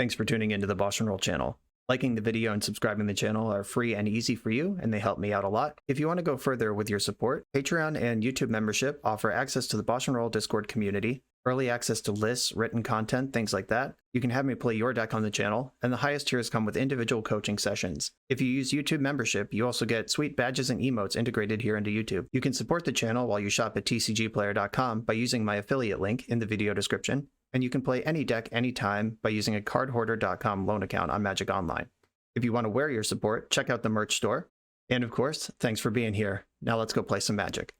Thanks for tuning into the BoshNRoll channel. Liking the video and subscribing to the channel are free and easy for you, and they help me out a lot. If you want to go further with your support, Patreon and YouTube membership offer access to the BoshNRoll Discord community, early access to lists, written content, things like that. You can have me play your deck on the channel, and the highest tiers come with individual coaching sessions. If you use YouTube membership, you also get sweet badges and emotes integrated here into YouTube. You can support the channel while you shop at tcgplayer.com by using my affiliate link in the video description, and you can play any deck anytime by using a cardhoarder.com loan account on Magic Online. If you want to wear your support, check out the merch store. And of course, thanks for being here. Now let's go play some Magic.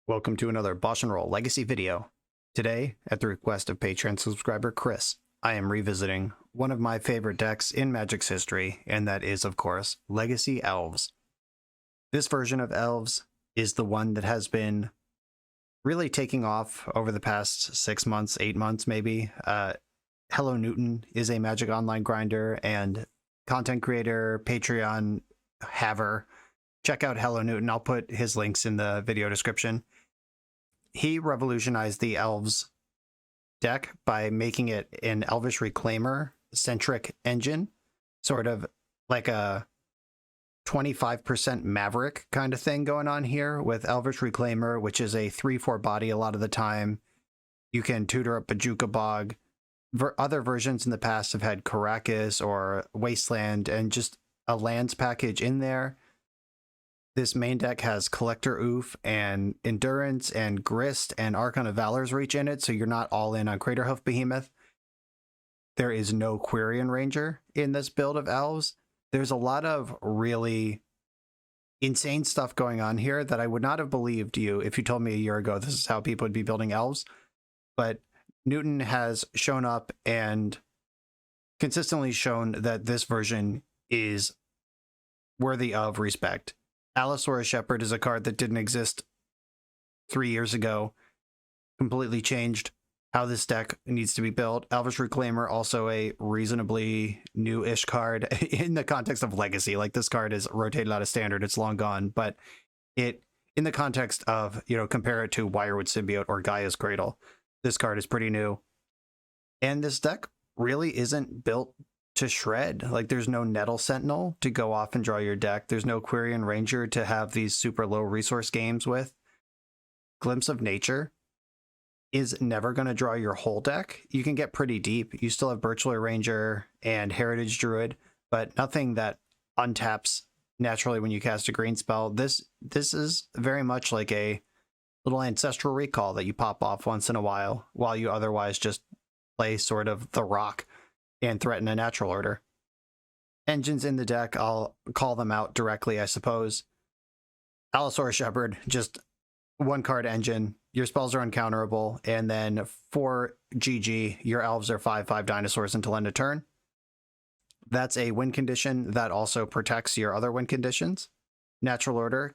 Welcome to another BoshNRoll Legacy video. Today, at the request of Patreon subscriber Chris, I am revisiting one of my favorite decks in Magic's history, and that is, of course, Legacy Elves. This version of Elves is the one that has been really taking off over the past 6 months, 8 months maybe. HelloNewton is a Magic Online grinder and content creator, Patreon haver. Check out HelloNewton. I'll put his links in the video description. He revolutionized the Elves deck by making it an Elvish Reclaimer centric engine, sort of like a 25% Maverick kind of thing going on here with Elvish Reclaimer, which is a 3/4 body a lot of the time. You can tutor up Bajuka Bog. Other versions in the past have had Caracas or Wasteland and just a lands package in there. This main deck has Collector Oof and Endurance and Grist and Archon of Valor's Reach in it, so you're not all in on Craterhoof Behemoth. There is no Quirion Ranger in this build of Elves. There's a lot of really insane stuff going on here that I would not have believed you if you told me a year ago this is how people would be building Elves. But Newton has shown up and consistently shown that this version is worthy of respect. Allosaurus Shepherd is a card that didn't exist 3 years ago, completely changed how this deck needs to be built. Elvish Reclaimer, also a reasonably new-ish card in the context of Legacy. Like, this card is rotated out of Standard, it's long gone, but it, in the context of, compare it to Wirewood Symbiote or Gaia's Cradle, this card is pretty new. And this deck really isn't built to shred. Like, there's no Nettle Sentinel to go off and draw your deck. There's no Quirion Ranger to have these super low resource games with. Glimpse of Nature is never going to draw your whole deck. You can get pretty deep. You still have Birchler Ranger and Heritage Druid, but nothing that untaps naturally when you cast a green spell. This is very much like a little Ancestral Recall that you pop off once in a while you otherwise just play sort of the rock and threaten a natural order. Engines in the deck, I'll call them out directly, I suppose. Allosaurus Shepherd, just one card engine. Your spells are uncounterable, and then for GG, your Elves are 5/5 dinosaurs until end of turn. That's a win condition that also protects your other win conditions. Natural Order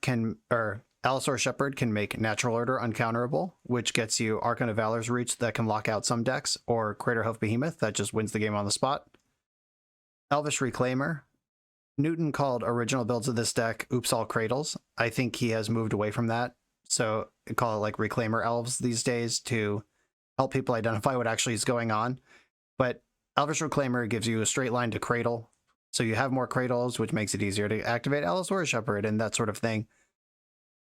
Allosaurus Shepherd can make Natural Order uncounterable, which gets you Archon of Valor's Reach that can lock out some decks, or Craterhoof Behemoth that just wins the game on the spot. Elvish Reclaimer. Newton called original builds of this deck Oops All Cradles. I think he has moved away from that, so I call it like Reclaimer Elves these days to help people identify what actually is going on. But Elvish Reclaimer gives you a straight line to Cradle, so you have more Cradles, which makes it easier to activate Allosaurus Shepherd and that sort of thing.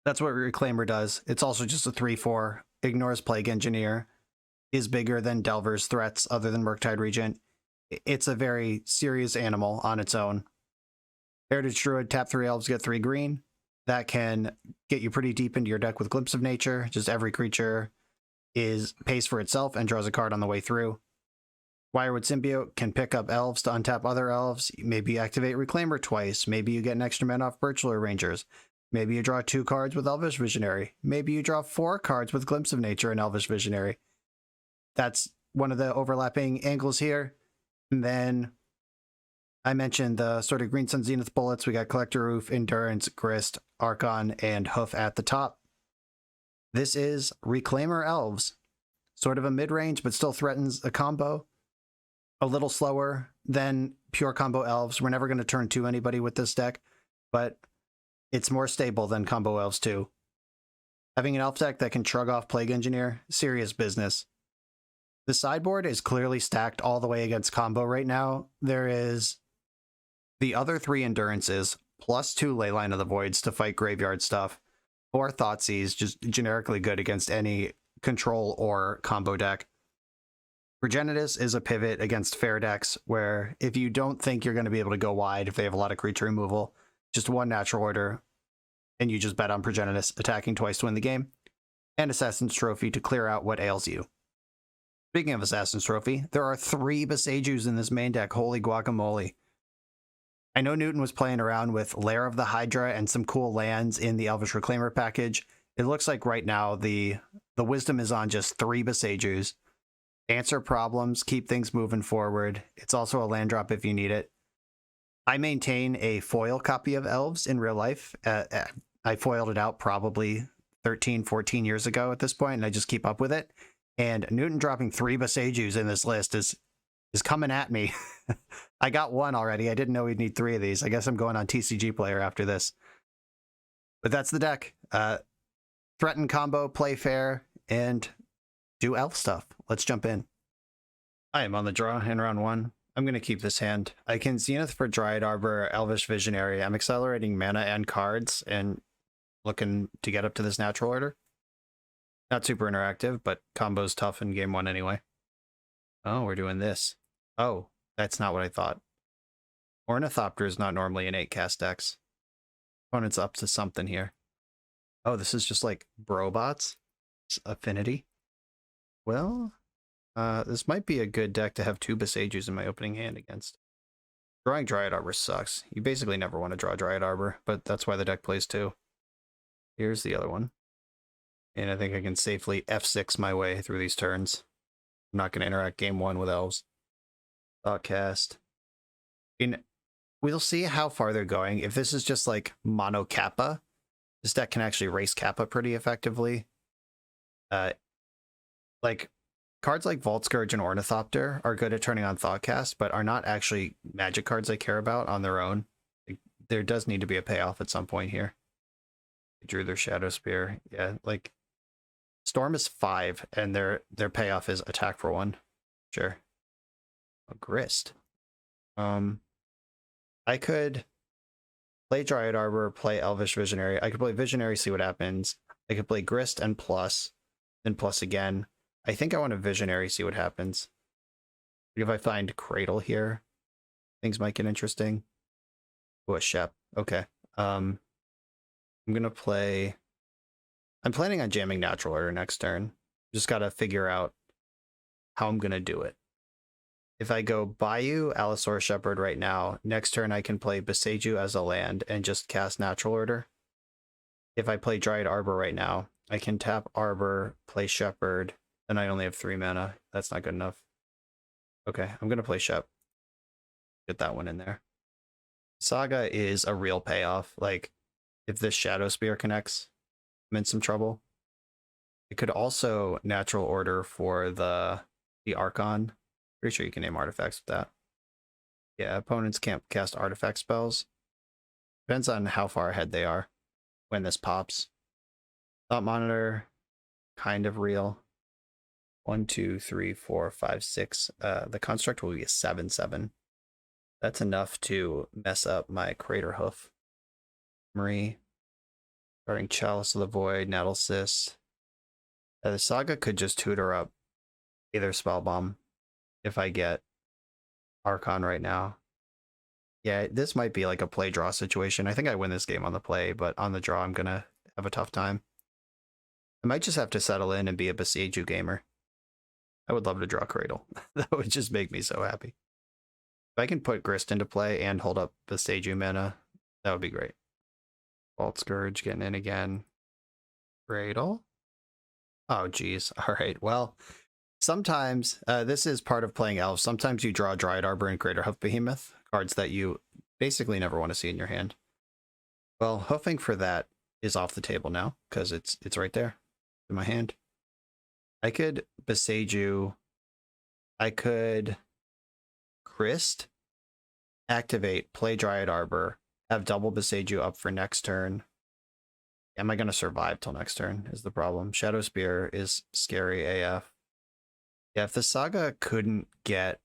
That's what Reclaimer does. It's also just a 3/4, ignores Plague Engineer, is bigger than Delver's threats other than Murktide Regent. It's a very serious animal on its own. Heritage Druid, tap 3 Elves, get 3 green. That can get you pretty deep into your deck with Glimpse of Nature. Just every creature pays for itself and draws a card on the way through. Wirewood Symbiote can pick up Elves to untap other Elves. Maybe activate Reclaimer twice. Maybe you get an extra mana off Birchler Rangers. Maybe you draw 2 cards with Elvish Visionary. Maybe you draw 4 cards with Glimpse of Nature and Elvish Visionary. That's one of the overlapping angles here. And then I mentioned the sort of Green Sun Zenith bullets. We got Collector Roof, Endurance, Grist, Archon, and Hoof at the top. This is Reclaimer Elves. Sort of a mid-range, but still threatens a combo. A little slower than pure combo Elves. We're never going to turn to anybody with this deck, but it's more stable than combo Elves too. Having an Elf deck that can shrug off Plague Engineer, serious business. The sideboard is clearly stacked all the way against combo right now. There is the other 3 Endurances, plus 2 Leyline of the Voids to fight graveyard stuff, 4 Thoughtseize, just generically good against any control or combo deck. Progenitus is a pivot against fair decks, where if you don't think you're going to be able to go wide if they have a lot of creature removal, just 1 natural order, and you just bet on Progenitus attacking twice to win the game, and Assassin's Trophy to clear out what ails you. Speaking of Assassin's Trophy, there are 3 Boseijus in this main deck. Holy guacamole. I know Newton was playing around with Lair of the Hydra and some cool lands in the Elvish Reclaimer package. It looks like right now the wisdom is on just 3 Boseijus. Answer problems, keep things moving forward. It's also a land drop if you need it. I maintain a foil copy of Elves in real life. I foiled it out probably 13, 14 years ago at this point, and I just keep up with it. And Newton dropping 3 Boseijus in this list is coming at me. I got 1 already. I didn't know we'd need 3 of these. I guess I'm going on TCG Player after this. But that's the deck. Threaten combo, play fair, and do elf stuff. Let's jump in. I am on the draw in round 1. I'm going to keep this hand. I can Zenith for Dryad Arbor, Elvish Visionary. I'm accelerating mana and cards and looking to get up to this natural order. Not super interactive, but combo's tough in game 1 anyway. Oh, we're doing this. Oh, that's not what I thought. Ornithopter is not normally in 8 cast decks. Opponent's up to something here. Oh, this is just like Brobots? Affinity? Well, this might be a good deck to have 2 Boseijus in my opening hand against. Drawing Dryad Arbor sucks. You basically never want to draw Dryad Arbor, but that's why the deck plays 2. Here's the other one. And I think I can safely F6 my way through these turns. I'm not going to interact game 1 with Elves. Thoughtcast. We'll see how far they're going. If this is just like mono Kappa, this deck can actually race Kappa pretty effectively. Like cards like Vault Scourge and Ornithopter are good at turning on Thoughtcast, but are not actually Magic cards I care about on their own. There does need to be a payoff at some point here. They drew their Shadow Spear. Yeah, like Storm is 5, and their payoff is attack for 1. Sure. A Grist. I could play Dryad Arbor, play Elvish Visionary. I could play Visionary, see what happens. I could play Grist and plus, then plus again. I think I want a Visionary, see what happens. If I find Cradle here, things might get interesting. Oh, a Shep. Okay. I'm gonna play. I'm planning on jamming Natural Order next turn. Just gotta figure out how I'm gonna do it. If I go Bayou, Allosaurus Shepherd right now, next turn I can play Boseiju as a land and just cast Natural Order. If I play Dryad Arbor right now, I can tap Arbor, play Shepherd, and I only have 3 mana. That's not good enough. Okay, I'm gonna play Shep. Get that one in there. Saga is a real payoff. Like, if this Shadow Spear connects, I'm in some trouble. It could also Natural Order for the Archon. Pretty sure you can name artifacts with that. Yeah, opponents can't cast artifact spells. Depends on how far ahead they are when this pops. Thought Monitor, kind of real. 1, 2, 3, 4, 5, 6. The construct will be a 7/7. That's enough to mess up my Crater Hoof. Marie. Starting Chalice of the Void, Nettle Cyst. The Saga could just tutor up either Spellbomb if I get Archon right now. Yeah, this might be like a play draw situation. I think I win this game on the play, but on the draw I'm gonna have a tough time. I might just have to settle in and be a Boseiju gamer. I would love to draw Cradle. That would just make me so happy. If I can put Grist into play and hold up Boseiju mana, that would be great. Vault Scourge getting in again. Cradle? Oh, geez. All right. Well, sometimes, this is part of playing Elves. Sometimes you draw Dryad Arbor and Greater Hoof Behemoth, cards that you basically never want to see in your hand. Well, hoofing for that is off the table now, because it's right there in my hand. I could Boseiju. I could Grist, activate, play Dryad Arbor, have double Boseiju up for next turn. Am I going to survive till next turn is the problem. Shadow Spear is scary AF. Yeah, if the Saga couldn't get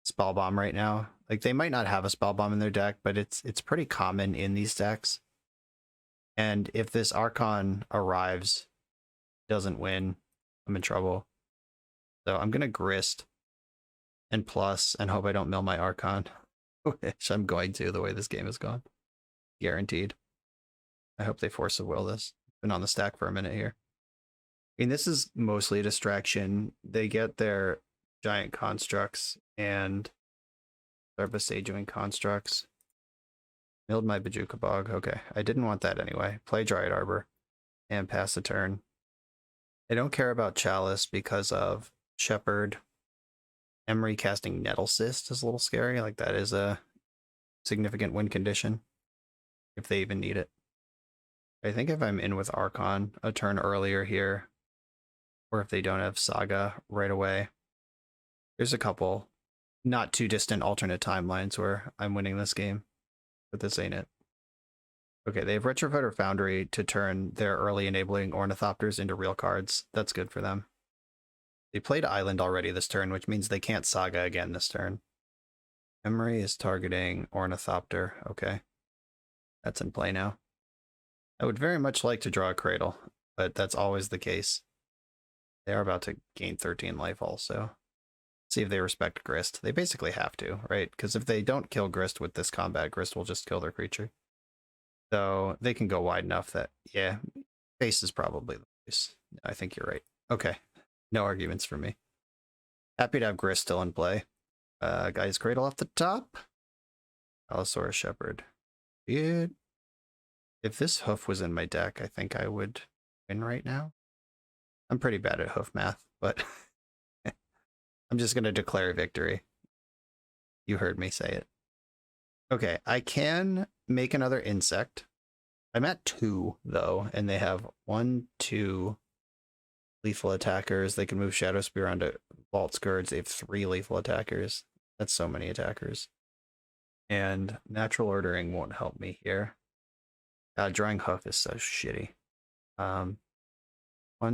Spell Bomb right now, like they might not have a Spell Bomb in their deck, but it's pretty common in these decks. And if this Archon arrives, doesn't win, I'm in trouble. So I'm gonna Grist and plus and hope I don't mill my Archon, which I'm going to the way this game has gone. Guaranteed. I hope they force of will this. Been on the stack for a minute here. I mean, this is mostly a distraction. They get their giant constructs and their Boseiju constructs. Milled my Bajuka Bog. Okay, I didn't want that anyway. Play Dryad Arbor and pass the turn. I don't care about Chalice because of Shepherd. Emery casting Nettle Cyst is a little scary. Like, that is a significant win condition if they even need it. I think if I'm in with Archon a turn earlier here, or if they don't have Saga right away, there's a couple not too distant alternate timelines where I'm winning this game, but this ain't it. Okay, they have Retrofitter Foundry to turn their early enabling Ornithopters into real cards. That's good for them. They played Island already this turn, which means they can't Saga again this turn. Emery is targeting Ornithopter. Okay, that's in play now. I would very much like to draw a Cradle, but that's always the case. They are about to gain 13 life also. See if they respect Grist. They basically have to, right? Because if they don't kill Grist with this combat, Grist will just kill their creature. So they can go wide enough that, yeah, face is probably the place. I think you're right. Okay, no arguments for me. Happy to have Grist still in play. Guy's Cradle off the top. Allosaurus Shepherd. Yeah. If this hoof was in my deck, I think I would win right now. I'm pretty bad at hoof math, but I'm just going to declare victory. You heard me say it. Okay, I can make another insect. I'm at 2, though, and they have 1, 2 lethal attackers. They can move Shadow Spear onto Vault Scourge. They have 3 lethal attackers. That's so many attackers. And Natural Ordering won't help me here. Drawing Hoof is so shitty. 1,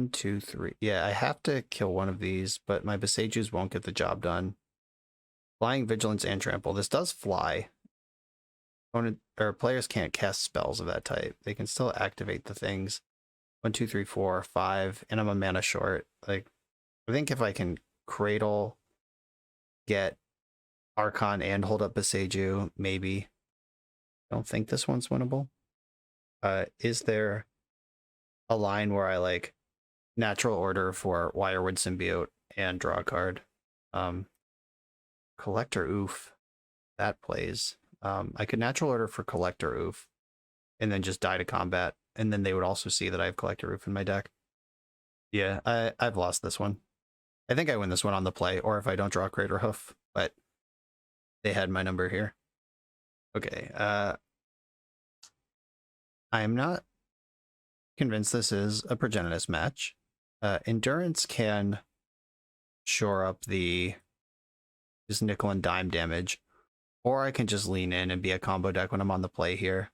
2, 3. Yeah, I have to kill one of these, but my Boseijus won't get the job done. Flying, Vigilance, and Trample. This does fly. Players can't cast spells of that type. They can still activate the things. 1, 2, 3, 4, 5, and I'm a mana short. Like, I think if I can Cradle, get Archon, and hold up Boseiju, maybe. I don't think this one's winnable. Is there a line where I like Natural Order for Wirewood Symbiote and draw a card? Collector Oof, that plays. I could Natural Order for Collector Oof and then just die to combat, and then they would also see that I have Collector Oof in my deck. Yeah, I've lost this one. I think I win this one on the play, or if I don't draw Crater Hoof, but they had my number here. Okay, I am not convinced this is a Progenitus match. Endurance can shore up the just nickel and dime damage, or I can just lean in and be a combo deck when I'm on the play here.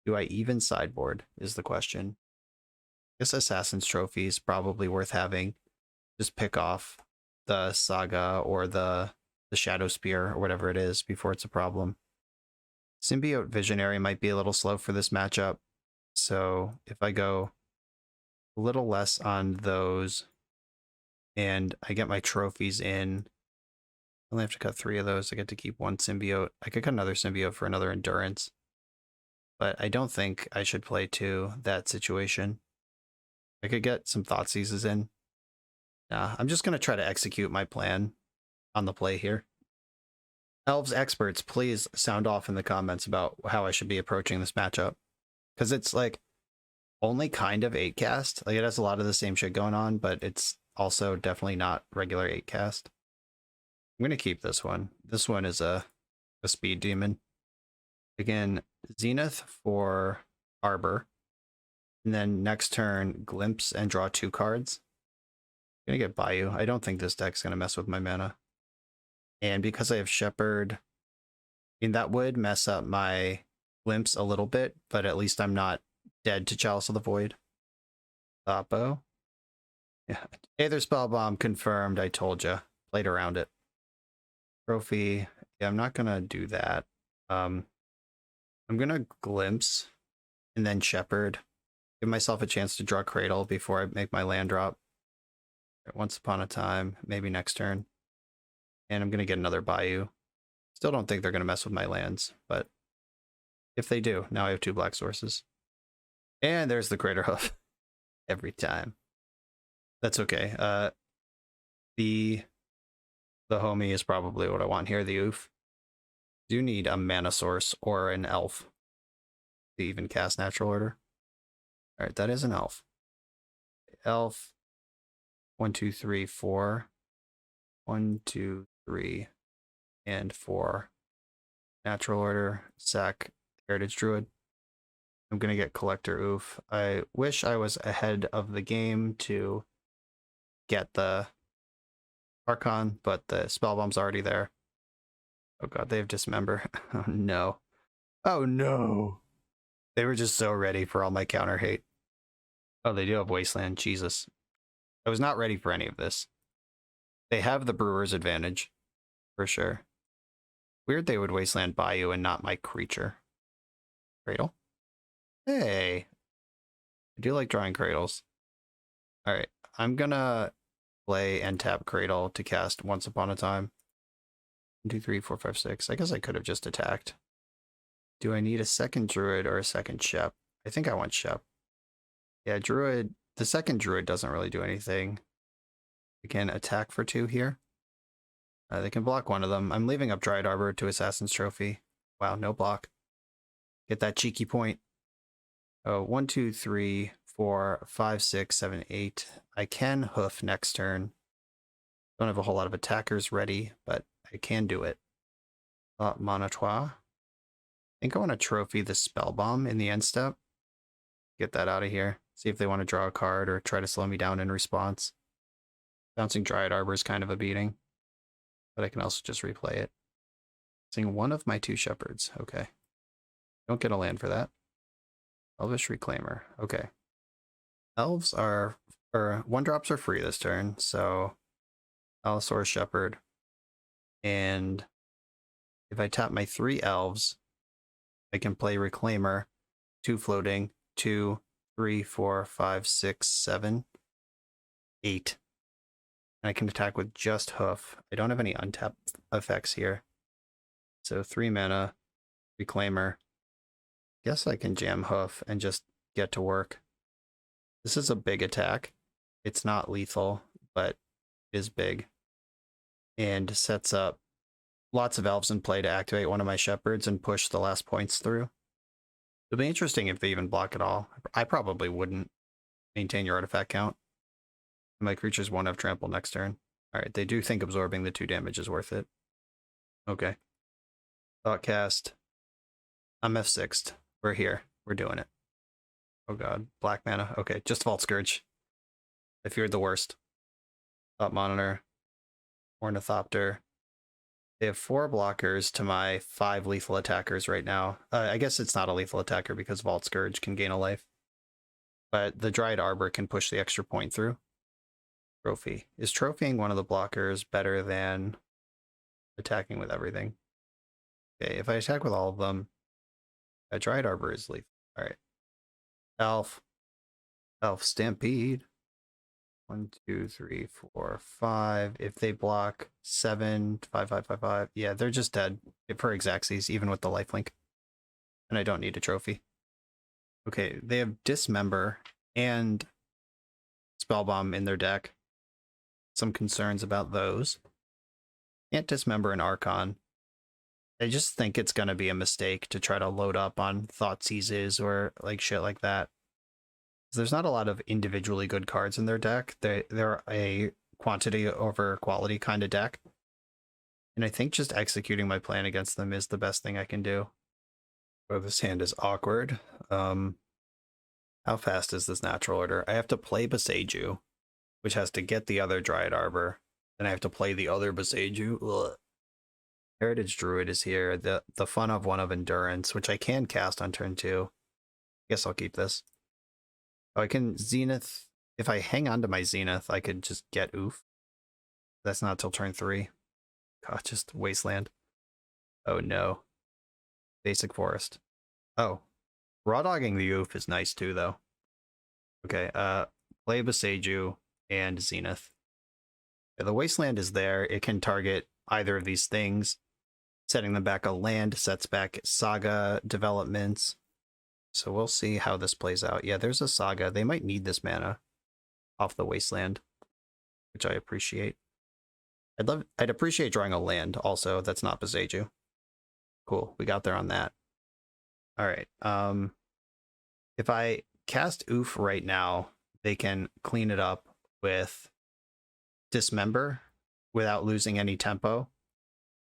Do I even sideboard is the question. I guess Assassin's Trophy is probably worth having. Just pick off the Saga or the Shadow Spear or whatever it is before it's a problem. Symbiote Visionary might be a little slow for this matchup, so if I go a little less on those and I get my trophies in, I only have to cut 3 of those. I get to keep 1 symbiote. I could cut another symbiote for another endurance, but I don't think I should play to that situation. I could get some Thoughtseizes in. Nah, I'm just going to try to execute my plan on the play here. Elves experts, please sound off in the comments about how I should be approaching this matchup. Because it's like only kind of 8 cast. Like, it has a lot of the same shit going on, but it's also definitely not regular 8 cast. I'm going to keep this one. This one is a speed demon. Again, Zenith for Arbor. And then next turn, Glimpse and draw 2 cards. I'm going to get Bayou. I don't think this deck's going to mess with my mana. And because I have Shepherd, I mean, that would mess up my Glimpse a little bit, but at least I'm not dead to Chalice of the Void. Thoppo. Yeah. Aether Spell Bomb confirmed. I told you. Played around it. Trophy. Yeah, I'm not gonna do that. I'm gonna Glimpse and then Shepherd. Give myself a chance to draw Cradle before I make my land drop. Once Upon a Time, maybe next turn. And I'm gonna get another Bayou. Still don't think they're gonna mess with my lands, but if they do, now I have 2 black sources. And there's the Crater Hoof. Every time. That's okay. The homie is probably what I want here, the oof. Do need a mana source or an elf to even cast Natural Order. Alright, that is an elf. Elf. 1, 2, 3, 4. 1, 2, 3, and 4. Natural Order, sack, Heritage Druid. I'm gonna get Collector Oof. I wish I was ahead of the game to get the Archon, but the Spellbomb's already there. Oh god, they have Dismember. Oh no. Oh no! They were just so ready for all my counter hate. Oh, they do have Wasteland. Jesus. I was not ready for any of this. They have the Brewer's advantage, for sure. Weird they would Wasteland Bayou and not my creature. Cradle? Hey! I do like drawing Cradles. Alright, I'm gonna play and tap Cradle to cast Once Upon a Time. 1, 2, 3, 4, 5, 6. I guess I could have just attacked. Do I need a second Druid or a second Shep? I think I want Shep. Yeah, Druid. The second Druid doesn't really do anything. We can attack for 2 here. They can block one of them. I'm leaving up Dryad Arbor to Assassin's Trophy. Wow, no block. Get that cheeky point. Oh, 1, 2, 3, 4, 5, 6, 7, 8. I can hoof next turn. Don't have a whole lot of attackers ready, but I can do it. Monotois. I think I want to trophy the Spell Bomb in the end step. Get that out of here. See if they want to draw a card or try to slow me down in response. Bouncing Dryad Arbor is kind of a beating, but I can also just replay it. Seeing one of my 2 Shepherds. Okay. Don't get a land for that. Elvish Reclaimer. Okay. Elves are, or 1-drops are free this turn, so Allosaurus Shepherd. And if I tap my 3 Elves, I can play Reclaimer, 2 floating, 2, 3, 4, 5, 6, 7, 8. And I can attack with just Hoof. I don't have any untapped effects here. So 3 mana, Reclaimer. Guess I can jam Hoof and just get to work. This is a big attack. It's not lethal, but it is big. And sets up lots of Elves in play to activate one of my Shepherds and push the last points through. It'll be interesting if they even block at all. I probably wouldn't. Maintain your artifact count. My creatures won't have trample next turn. Alright, they do think absorbing the 2 damage is worth it. Okay. Thoughtcast. I'm F6'd. We're here. We're doing it. Oh god. Black mana. Okay, just Vault Scourge. I feared the worst. Thought Monitor. Ornithopter. They have 4 blockers to my 5 lethal attackers right now. I guess it's not a lethal attacker because Vault Scourge can gain a life. But the Dryad Arbor can push the extra point through. Trophy. Is trophying one of the blockers better than attacking with everything? Okay, if I attack with all of them, Dryad Arbor is lethal. Alright. Elf. Elf Stampede. 1, 2, 3, 4, 5. If they block 7, 5, 5, 5, 5. Yeah, they're just dead for Xaxes, even with the lifelink. And I don't need a trophy. Okay, they have Dismember and Spellbomb in their deck. Some concerns about those. Can't Dismember an Archon. I just think it's going to be a mistake to try to load up on Thoughtseizes or like shit like that. There's not a lot of individually good cards in their deck. They're a quantity over quality kind of deck. And I think just executing my plan against them is the best thing I can do. Oh, this hand is awkward. How fast is this Natural Order? I have to play Boseiju, which has to get the other Dryad Arbor. Then I have to play the other Boseiju. Ugh. Heritage Druid is here. The fun of one of Endurance, which I can cast on turn 2. Guess I'll keep this. Oh, I can Zenith if I hang on to my Zenith, I could just get Oof. That's not till turn 3. God, just Wasteland. Oh no. Basic Forest. Oh. Raw dogging the Oof is nice too, though. Okay, play Boseiju and Zenith. Yeah, the Wasteland is there. It can target either of these things. Setting them back a land sets back Saga developments. So we'll see how this plays out. Yeah, there's a Saga. They might need this mana off the Wasteland, which I appreciate. I'd appreciate drawing a land also that's not Boseiju. Cool, we got there on that. All right. If I cast Oof right now, they can clean it up with Dismember without losing any tempo.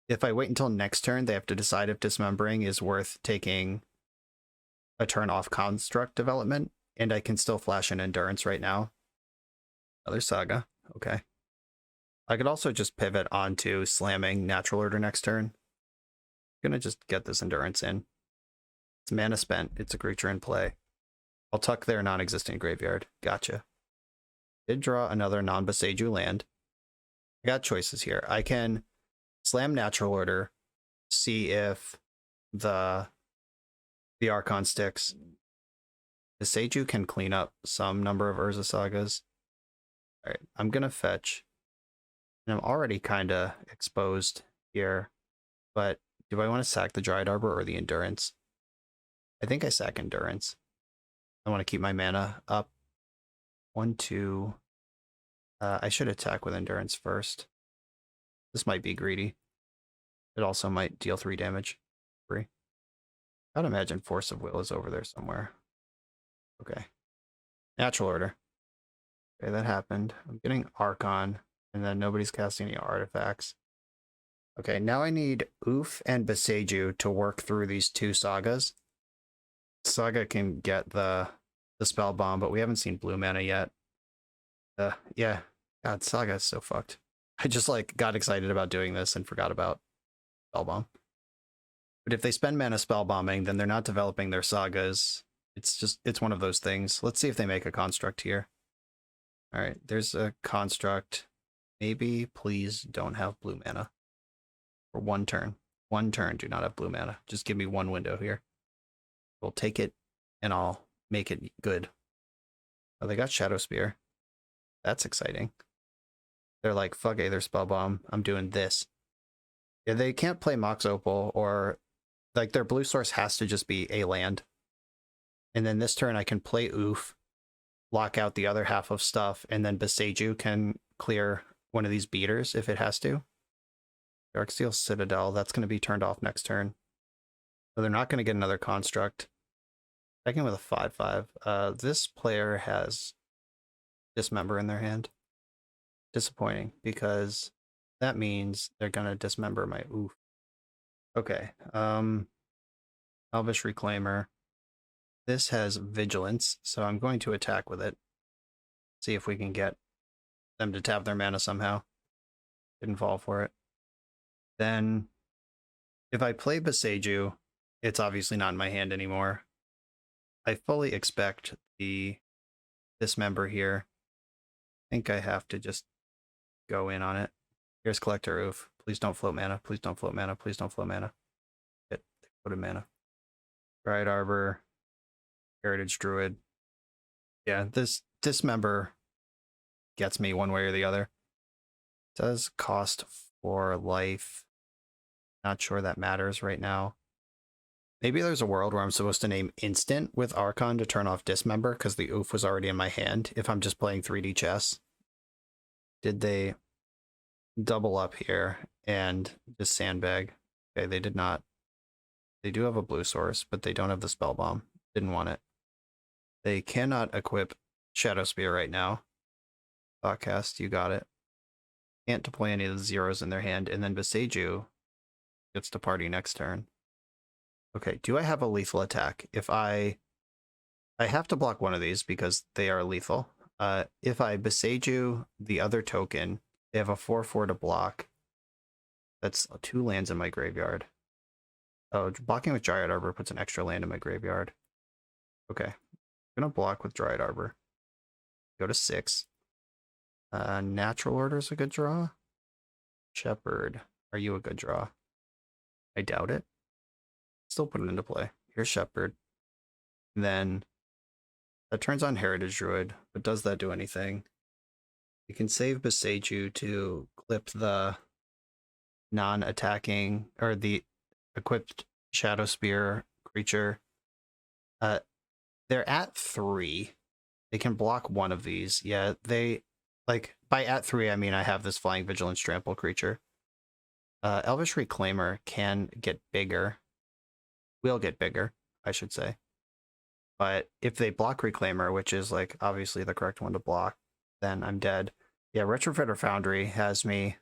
If I wait until next turn, they have to decide if Dismembering is worth taking a turn off Construct development, and I can still flash an Endurance right now. Another Saga. Okay. I could also just pivot onto slamming Natural Order next turn. I'm gonna just get this Endurance in. It's mana spent. It's a creature in play. I'll tuck their non-existent graveyard. Gotcha. Did draw another non-Boseiju land. I got choices here. I can slam Natural Order, see if the Archon sticks. Boseiju can clean up some number of Urza Sagas. Alright, I'm gonna fetch. And I'm already kinda exposed here, but do I want to sack the Dryad Arbor or the Endurance? I think I sack Endurance. I want to keep my mana up. 1, 2. I should attack with Endurance first. This might be greedy. It also might deal 3 damage. 3. I'd imagine Force of Will is over there somewhere. Okay. Natural Order. Okay, that happened. I'm getting Archon, and then nobody's casting any artifacts. Okay, now I need Oof and Boseiju to work through these 2 Sagas. Saga can get the Spell Bomb, but we haven't seen blue mana yet. Yeah. God, Saga is so fucked. I just got excited about doing this and forgot about Spell Bomb. But if they spend mana Spell Bombing, then they're not developing their Sagas. It's one of those things. Let's see if they make a Construct here. Alright, there's a Construct. Maybe, please don't have blue mana. For 1 turn. 1 turn, do not have blue mana. Just give me 1 window here. We'll take it, and I'll make it good. Oh, they got Shadow Spear. That's exciting. They're like, fuck Aether Spell Bomb. I'm doing this. Yeah, they can't play Mox Opal, or their blue source has to just be a land. And then this turn I can play Oof, lock out the other half of stuff, and then Boseiju can clear one of these beaters if it has to. Darksteel Citadel, that's going to be turned off next turn. So they're not going to get another Construct. Checking with a 5/5. This player has Dismember in their hand. Disappointing, because that means they're going to dismember my Oof. Okay. Elvish Reclaimer. This has Vigilance, so I'm going to attack with it. See if we can get them to tap their mana somehow. Didn't fall for it. Then, if I play Boseiju, it's obviously not in my hand anymore. I fully expect the Dismember here. I think I have to just go in on it. Here's Collector Oof. Please don't float mana. Please don't float mana. Please don't float mana. Hit. Floated mana. Dryad Arbor. Heritage Druid. Yeah, this Dismember gets me one way or the other. It does cost 4 life. Not sure that matters right now. Maybe there's a world where I'm supposed to name Instant with Archon to turn off Dismember because the Oof was already in my hand if I'm just playing 3D chess. Did they double up here and just sandbag? Okay, they did not. They do have a blue source, but they don't have the Spell Bomb. Didn't want it. They cannot equip Shadow Spear right now. Thoughtcast, you got it. Can't deploy any of the zeros in their hand, and then Boseiju gets to party next turn. Okay, do I have a lethal attack? If I have to block one of these because they are lethal. If I Boseiju the other token, they have a 4/4 to block. That's 2 lands in my graveyard. Oh, blocking with Dryad Arbor puts an extra land in my graveyard. Okay, I'm gonna block with Dryad Arbor. Go to 6. Natural Order is a good draw. Shepherd, are you a good draw? I doubt it. Still put it into play. Here's Shepherd. Then that turns on Heritage Druid, but does that do anything? You can save Boseiju to clip the non-attacking or the equipped Shadow Spear creature. They're at 3. They can block one of these. Yeah, they like by at 3 I mean I have this Flying Vigilance Trample creature. Elvish Reclaimer can get bigger. Will get bigger, I should say. But if they block Reclaimer, which is like obviously the correct one to block, then I'm dead. Yeah, Retrofitter Foundry has me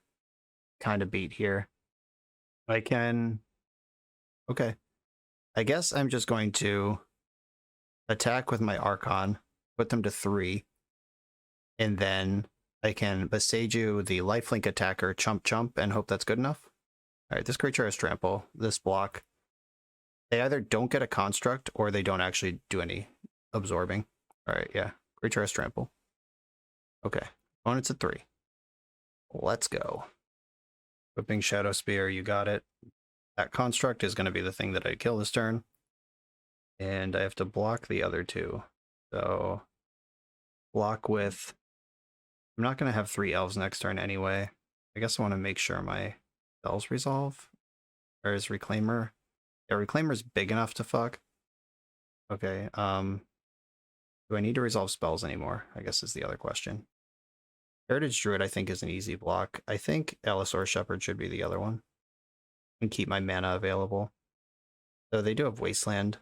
kind of beat here. I can... Okay. I guess I'm just going to attack with my Archon, put them to 3, and then I can Boseiju the lifelink attacker, chump, and hope that's good enough. Alright, this creature has Trample. This block, they either don't get a construct or they don't actually do any absorbing. Alright, yeah. Creature has Trample. Okay. Opponent's at 3. Let's go. Whipping Shadow Spear, you got it. That construct is going to be the thing that I kill this turn. And I have to block the other 2. So, block with... I'm not going to have 3 Elves next turn anyway. I guess I want to make sure my spells resolve. Or is Reclaimer... Yeah, Reclaimer's big enough to fuck. Okay, do I need to resolve spells anymore? I guess is the other question. Heritage Druid, I think, is an easy block. I think Allosaur Shepherd should be the other one. And keep my mana available. So they do have Wasteland.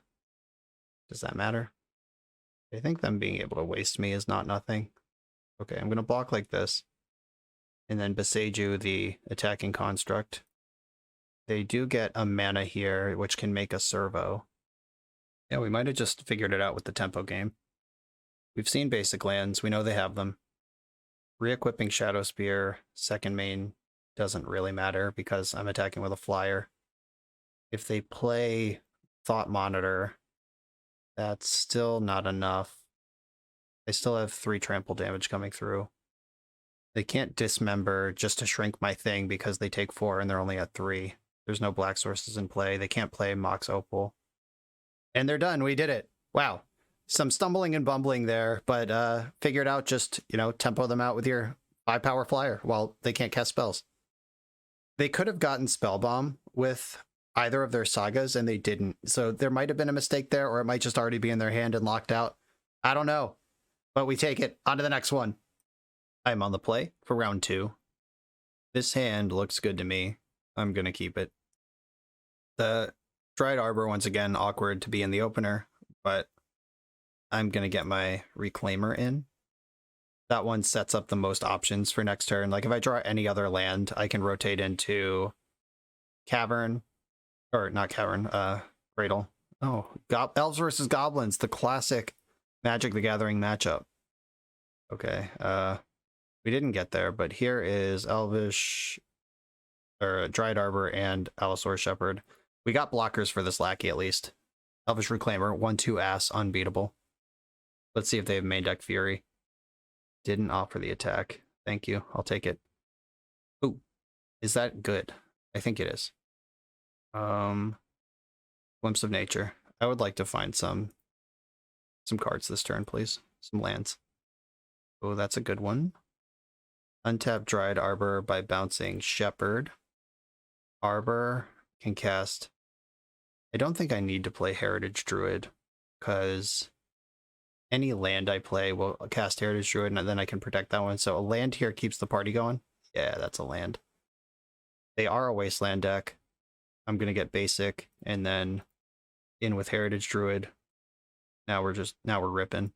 Does that matter? I think them being able to waste me is not nothing. Okay, I'm going to block like this. And then Boseiju the attacking construct. They do get a mana here, which can make a servo. Yeah, we might have just figured it out with the tempo game. We've seen basic lands. We know they have them. Re-equipping Shadow Spear, second main, doesn't really matter because I'm attacking with a flyer. If they play Thought Monitor, that's still not enough. I still have 3 trample damage coming through. They can't dismember just to shrink my thing because they take 4 and they're only at 3. There's no black sources in play. They can't play Mox Opal. And they're done. We did it. Wow. Some stumbling and bumbling there, but figured out just, you know, tempo them out with your 5-power flyer while they can't cast spells. They could have gotten Spellbomb with either of their sagas, and they didn't. So there might have been a mistake there, or it might just already be in their hand and locked out. I don't know. But we take it. On to the next one. I'm on the play for round 2. This hand looks good to me. I'm going to keep it. The Dried Arbor, once again, awkward to be in the opener, but I'm going to get my Reclaimer in. That one sets up the most options for next turn. Like, if I draw any other land, I can rotate into Cavern, or not Cavern, Cradle. Oh, Elves versus Goblins, the classic Magic the Gathering matchup. Okay, we didn't get there, but here is Elvish, or Dried Arbor and Allosaur Shepherd. We got blockers for this lackey at least. Elvish Reclaimer, 1/2 ass, unbeatable. Let's see if they have main deck Fury. Didn't offer the attack. Thank you. I'll take it. Ooh, is that good? I think it is. Glimpse of Nature. I would like to find some cards this turn, please. Some lands. Oh, that's a good one. Untap Dried Arbor by bouncing Shepherd. Arbor can cast... I don't think I need to play Heritage Druid, because any land I play will cast Heritage Druid, and then I can protect that one. So a land here keeps the party going. Yeah, that's a land. They are a Wasteland deck. I'm going to get basic, and then in with Heritage Druid. Now we're ripping.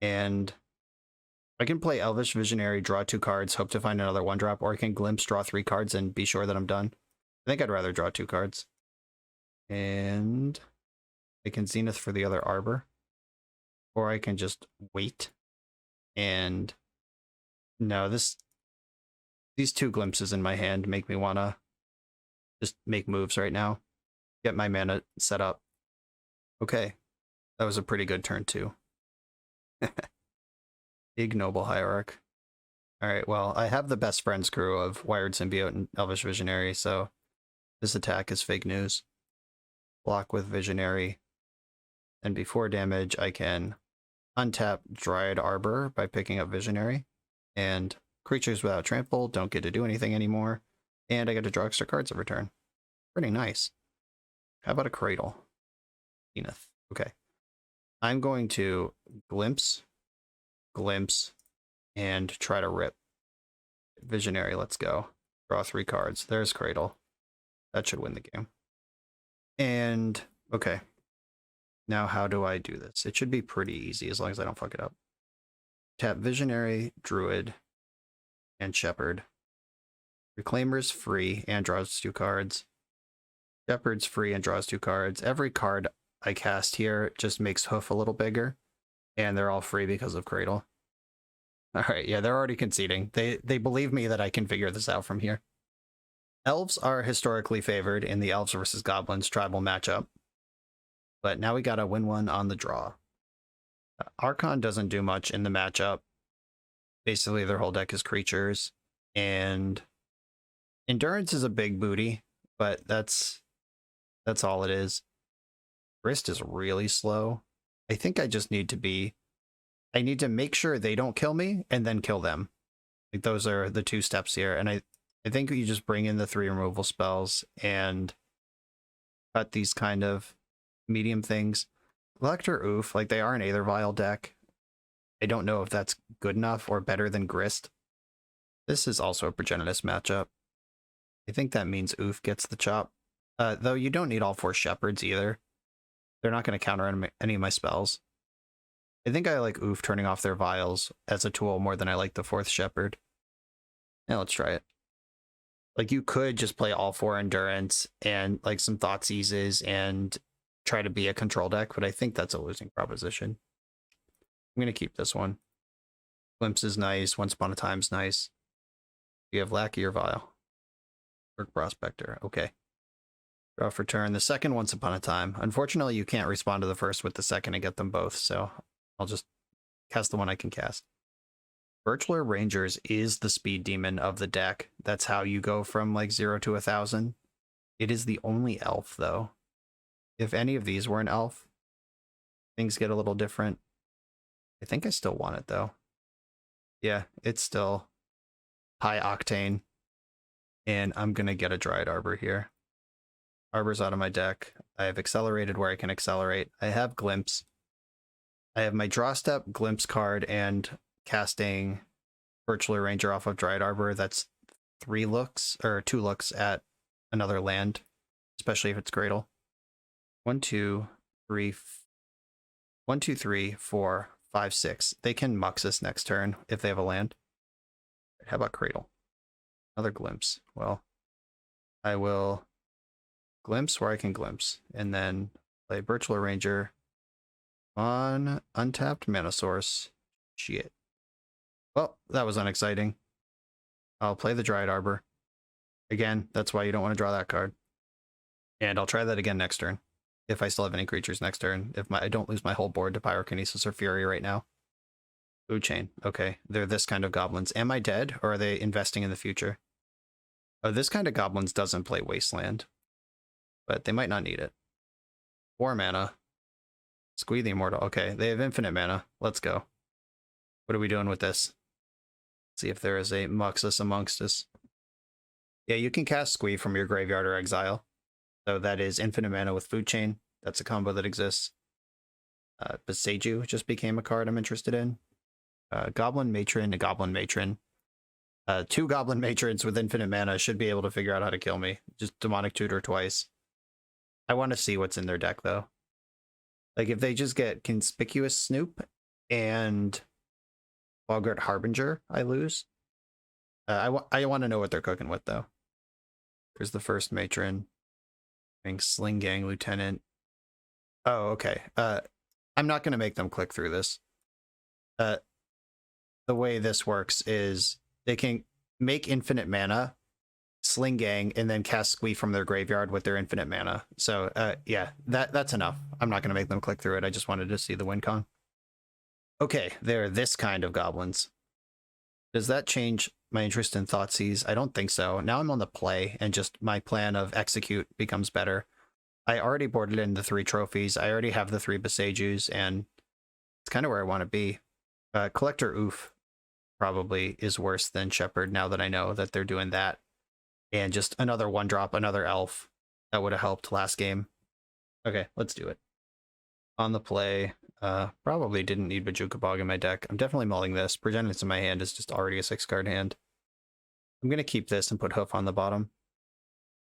And I can play Elvish Visionary, draw 2 cards, hope to find another 1-drop, or I can Glimpse, draw 3 cards, and be sure that I'm done. I think I'd rather draw 2 cards. And I can Zenith for the other Arbor. Or I can just wait. And no, these 2 glimpses in my hand make me want to just make moves right now. Get my mana set up. Okay. That was a pretty good turn too. Ignoble Hierarch. Alright, well, I have the best friends crew of Wired Symbiote and Elvish Visionary, so this attack is fake news. Block with Visionary. And before damage, I can untap Dryad Arbor by picking up Visionary. And creatures without trample don't get to do anything anymore. And I get to draw extra cards every turn. Pretty nice. How about a Cradle? Zenith. Okay. I'm going to Glimpse, and try to rip. Visionary, let's go. Draw 3 cards. There's Cradle. That should win the game. And, okay. Now how do I do this? It should be pretty easy as long as I don't fuck it up. Tap Visionary, Druid, and Shepherd. Reclaimer's free and draws 2 cards. Shepherd's free and draws 2 cards. Every card I cast here just makes Hoof a little bigger, and they're all free because of Cradle. Alright, yeah, they're already conceding. They believe me that I can figure this out from here. Elves are historically favored in the Elves versus Goblins tribal matchup, but now we gotta win one on the draw. Archon doesn't do much in the matchup. Basically, their whole deck is creatures, and Endurance is a big booty, but that's all it is. Grist is really slow. I think I just need to I need to make sure they don't kill me and then kill them. Like, those are the 2 steps here, and I think you just bring in the 3 removal spells and cut these kind of medium things. Lecter, oof, like, they are an Aether Vial deck. I don't know if that's good enough or better than Grist. This is also a Progenitus matchup. I think that means oof gets the chop. Though you don't need all 4 Shepherds either. They're not going to counter any of my spells. I think I like oof turning off their vials as a tool more than I like the 4th Shepherd. Yeah, let's try it. Like, you could just play all 4 Endurance and like some Thoughtseizes and try to be a control deck, but I think that's a losing proposition. I'm going to keep this one. Glimpse is nice. Once Upon a Time's nice. You have Lackey or Vial. Work Prospector. Okay. Draw for turn. The second Once Upon a Time. Unfortunately, you can't respond to the first with the second and get them both, so I'll just cast the one I can cast. Virtual Rangers is the speed demon of the deck. That's how you go from like 0 to 1,000. It is the only elf, though. If any of these were an elf, things get a little different. I think I still want it, though. Yeah, it's still high octane. And I'm going to get a Dryad Arbor here. Arbor's out of my deck. I have accelerated where I can accelerate. I have Glimpse. I have my draw step, Glimpse card, and casting Virtual Ranger off of Dryad Arbor. That's 3 looks, or 2 looks at another land, especially if it's Cradle. 1, 2, 3, 1, 2, 3, 4, 5, 6. They can Muxus next turn if they have a land. How about Cradle? Another Glimpse. Well, I will Glimpse where I can Glimpse, and then play Virtual Ranger on untapped mana source. Shit. Well, that was unexciting. I'll play the Dryad Arbor. Again, that's why you don't want to draw that card. And I'll try that again next turn. If I still have any creatures next turn. If I don't lose my whole board to Pyrokinesis or Fury right now. Food Chain. Okay, they're this kind of goblins. Am I dead, or are they investing in the future? Oh, this kind of goblins doesn't play Wasteland. But they might not need it. 4 mana. Squee the Immortal. Okay, they have infinite mana. Let's go. What are we doing with this? Let's see if there is a Muxus amongst us. Yeah, you can cast Squee from your graveyard or exile. So that is infinite mana with Food Chain. That's a combo that exists. Boseiju just became a card I'm interested in. Goblin Matron, a Goblin Matron. 2 Goblin Matrons with infinite mana should be able to figure out how to kill me. Just Demonic Tutor twice. I want to see what's in their deck, though. Like, if they just get Conspicuous Snoop and Boggart Harbinger, I lose. I want to know what they're cooking with, though. Here's the first Matron. Sling Gang Lieutenant. Oh, okay. I'm not going to make them click through this. The way this works is they can make infinite mana, Sling Gang, and then cast Squee from their graveyard with their infinite mana. So, yeah, that's enough. I'm not going to make them click through it. I just wanted to see the win con. Okay, they're this kind of goblins. Does that change my interest in Thoughtseize? I don't think so. Now I'm on the play, and just my plan of execute becomes better. I already boarded in the 3 trophies. I already have the 3 Boseijus, and it's kind of where I want to be. Collector Oof probably is worse than Shepherd now that I know that they're doing that. And just another 1-drop, another Elf. That would have helped last game. Okay, let's do it. On the play, probably didn't need Bajuka Bog in my deck. I'm definitely mulling this. Progenitus in my hand is just already a 6-card hand. I'm going to keep this and put Hoof on the bottom.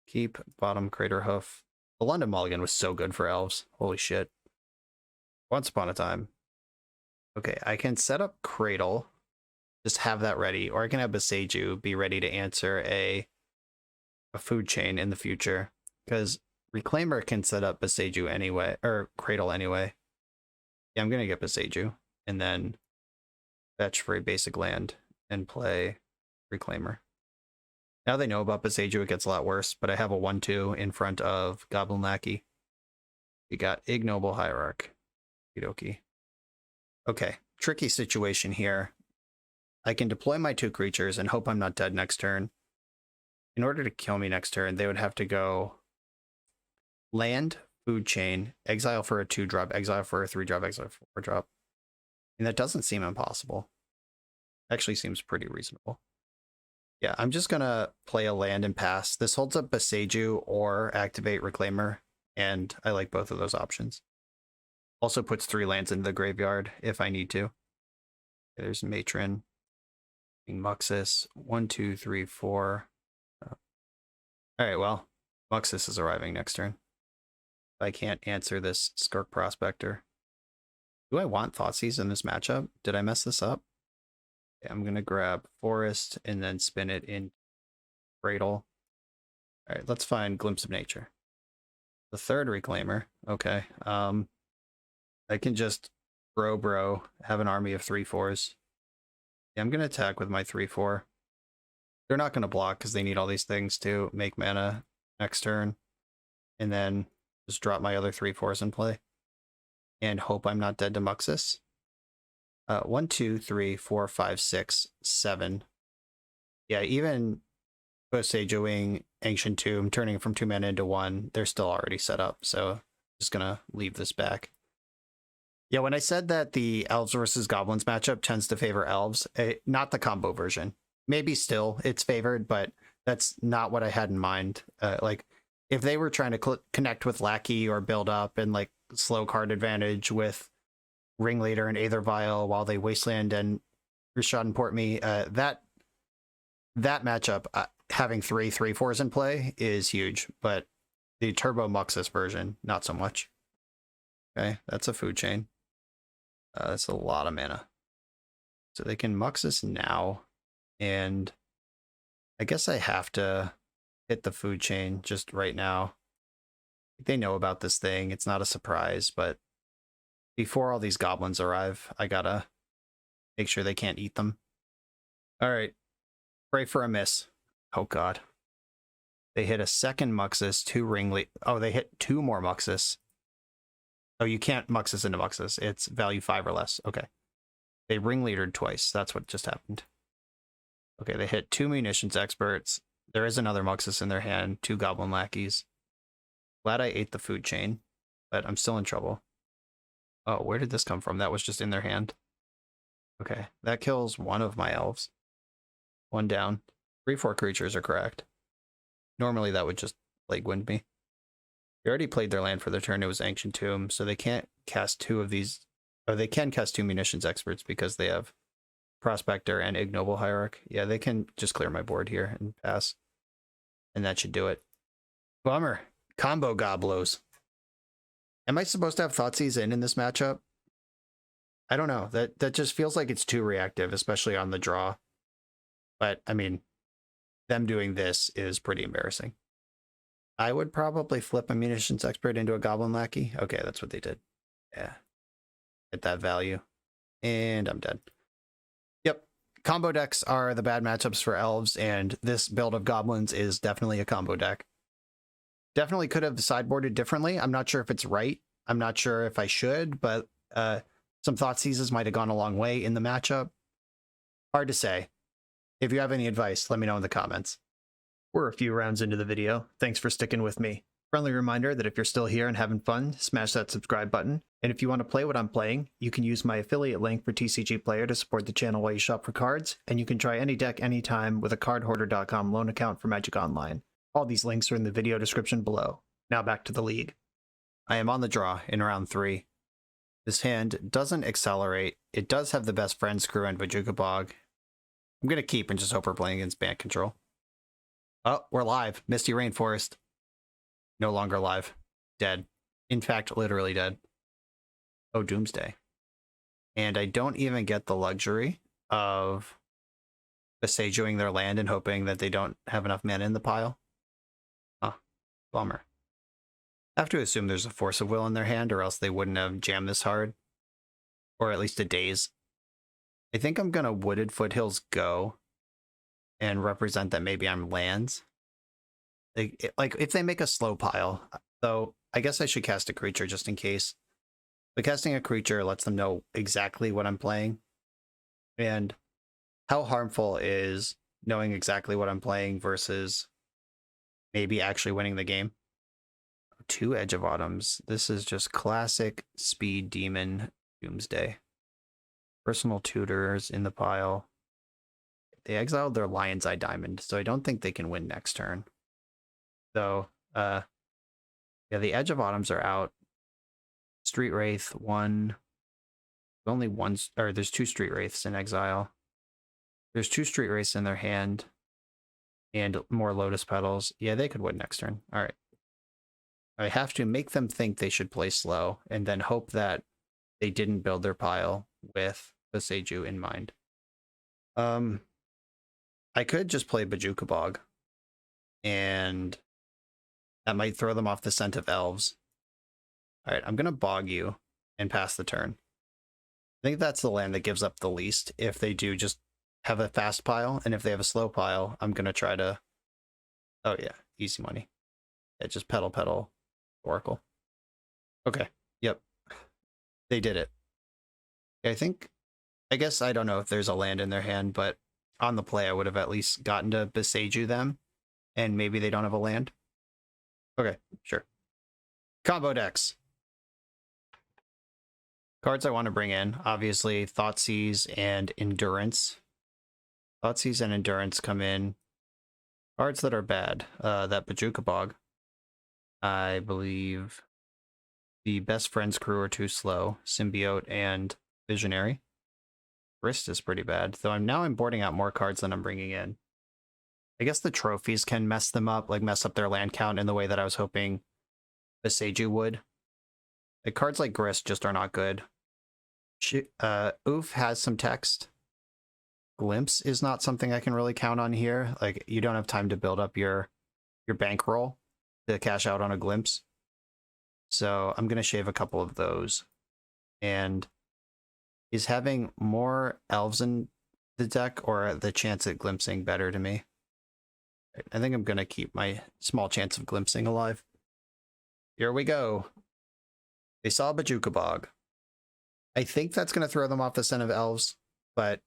Keep bottom Crater Hoof. The London Mulligan was so good for Elves. Holy shit. Once upon a time. Okay, I can set up Cradle. Just have that ready. Or I can have Boseiju be ready to answer a food chain in the future. Because Reclaimer can set up Boseiju anyway, or Cradle anyway. Yeah, I'm going to get Boseiju. And then fetch for a basic land and play Reclaimer. Now they know about Boseiju, it gets a lot worse, but I have a 1-2 in front of Goblin Lackey. We got Ignoble Hierarch. Okie. Okay, tricky situation here. I can deploy my 2 creatures and hope I'm not dead next turn. In order to kill me next turn, they would have to go land, food chain, exile for a 2-drop, exile for a 3-drop, exile for a 4-drop. And that doesn't seem impossible. Actually seems pretty reasonable. Yeah, I'm just going to play a land and pass. This holds up Boseiju or activate Reclaimer, and I like both of those options. Also puts 3 lands into the graveyard if I need to. Okay, there's Matron. Muxus. 1, 2, 3, 4. Alright, well, Muxus is arriving next turn. I can't answer this Skirk Prospector. Do I want Thoughtseize in this matchup? Did I mess this up? Okay, I'm going to grab Forest and then spin it in Cradle. Alright, let's find Glimpse of Nature. The 3rd Reclaimer. Okay. I can just bro, have an army of 3/4s. Yeah, I'm going to attack with my 3/4. They're not going to block because they need all these things to make mana next turn. And then just drop my other 3/4s in play. And hope I'm not dead to Muxus. 1, 2, 3, 4, 5, 6, 7. Yeah, even Boseijuing Ancient Tomb, turning from 2 mana into 1, they're still already set up. So just going to leave this back. Yeah, when I said that the Elves versus Goblins matchup tends to favor Elves, not the combo version. Maybe still it's favored, but that's not what I had in mind. Like, if they were trying to connect with Lackey or build up and like slow card advantage with Ringleader and Aether Vial while they Wasteland and Rishad and Port Me, that matchup, having 3 3/4s in play is huge, but the Turbo Muxus version, not so much. Okay, that's a food chain. That's a lot of mana. So they can Muxus now, and I guess I have to hit the food chain just right now. They know about this thing. It's not a surprise, but before all these goblins arrive, I gotta make sure they can't eat them. All right, pray for a miss. Oh god. They hit a 2nd Muxus, 2 Ringleader. Oh, they hit 2 more Muxus. Oh, you can't Muxus into Muxus. It's value 5 or less. Okay. They Ringleadered twice. That's what just happened. Okay, they hit 2 Munitions Experts. There is another Muxus in their hand, 2 Goblin Lackeys. Glad I ate the food chain, but I'm still in trouble. Oh, where did this come from? That was just in their hand. Okay, that kills 1 of my Elves. 1 down. 3/4 creatures are correct. Normally that would just Plague Wind me. They already played their land for their turn. It was Ancient Tomb, so they can't cast 2 of these. Or they can cast 2 Munitions Experts because they have Prospector and Ignoble Hierarch. Yeah, they can just clear my board here and pass. And that should do it. Bummer. Combo Goblos. Am I supposed to have Thoughtseize in this matchup? I don't know. That just feels like it's too reactive, especially on the draw. But, I mean, them doing this is pretty embarrassing. I would probably flip a Munitions Expert into a Goblin Lackey. Okay, that's what they did. Yeah. Get that value. And I'm dead. Yep. Combo decks are the bad matchups for Elves, and this build of Goblins is definitely a combo deck. Definitely could have sideboarded differently. I'm not sure if it's right. I'm not sure if I should, but Some Thoughtseizes might have gone a long way in the matchup. Hard to say. If you have any advice, let me know in the comments. We're a few rounds into the video. Thanks for sticking with me. Friendly reminder that if you're still here and having fun, smash that subscribe button. And if you want to play what I'm playing, you can use my affiliate link for TCG Player to support the channel while you shop for cards, and you can try any deck anytime with a cardhoarder.com loan account for Magic Online. All these links are in the video description below. Now back to the league. I am on the draw in round 3. This hand doesn't accelerate. It does have the Best Friends crew and Bojuka Bog. I'm going to keep and just hope we're playing against Band Control. Oh, we're live. Misty Rainforest. No longer live. Dead. In fact, literally dead. Oh, Doomsday. And I don't even get the luxury of Boseijuing their land and hoping that they don't have enough mana in the pile. Huh. Bummer. I have to assume there's a Force of Will in their hand, or else they wouldn't have jammed this hard. Or at least a Daze. I think I'm going to Wooded Foothills go and represent that maybe I'm lands. Like if they make a slow pile, though, I guess I should cast a creature just in case. But casting a creature lets them know exactly what I'm playing. And how harmful is knowing exactly what I'm playing versus maybe actually winning the game? 2 Edge of Autumns. This is just classic speed demon Doomsday. Personal tutors in the pile. They exiled their Lion's Eye Diamond, so I don't think they can win next turn. So, yeah, the Edge of Autumns are out. Street Wraith, 1. Only one, or there's 2 Street Wraiths in exile. There's 2 Street Wraiths in their hand. And more Lotus Petals. Yeah, they could win next turn. All right. I have to make them think they should play slow, and then hope that they didn't build their pile with Boseiju in mind. I could just play Bojuka Bog, and that might throw them off the scent of Elves. All right, I'm going to bog you and pass the turn. I think that's the land that gives up the least if they do just have a fast pile, and if they have a slow pile, I'm going to try to... Oh yeah, easy money. Yeah, just pedal, Oracle. Okay, yep. They did it. I guess I don't know if there's a land in their hand, but on the play I would have at least gotten to Boseiju them, and maybe they don't have a land. Okay, sure. Combo decks. Cards I want to bring in, obviously Thoughtseize and Endurance. Thoughtseize and Endurance come in. Cards that are bad. That Bojuka Bog. I believe the Best Friends crew are too slow. Symbiote and Visionary. Wrist is pretty bad, though I'm boarding out more cards than I'm bringing in. I guess the trophies can mess them up, like mess up their land count in the way that I was hoping Boseiju would. The cards like Grist just are not good. Oof has some text. Glimpse is not something I can really count on here. Like, you don't have time to build up your bankroll to cash out on a Glimpse. So I'm going to shave a couple of those. And is having more Elves in the deck or the chance at glimpsing better to me? I think I'm going to keep my small chance of glimpsing alive. Here we go. They saw Bojuka Bog. I think that's going to throw them off the scent of Elves, but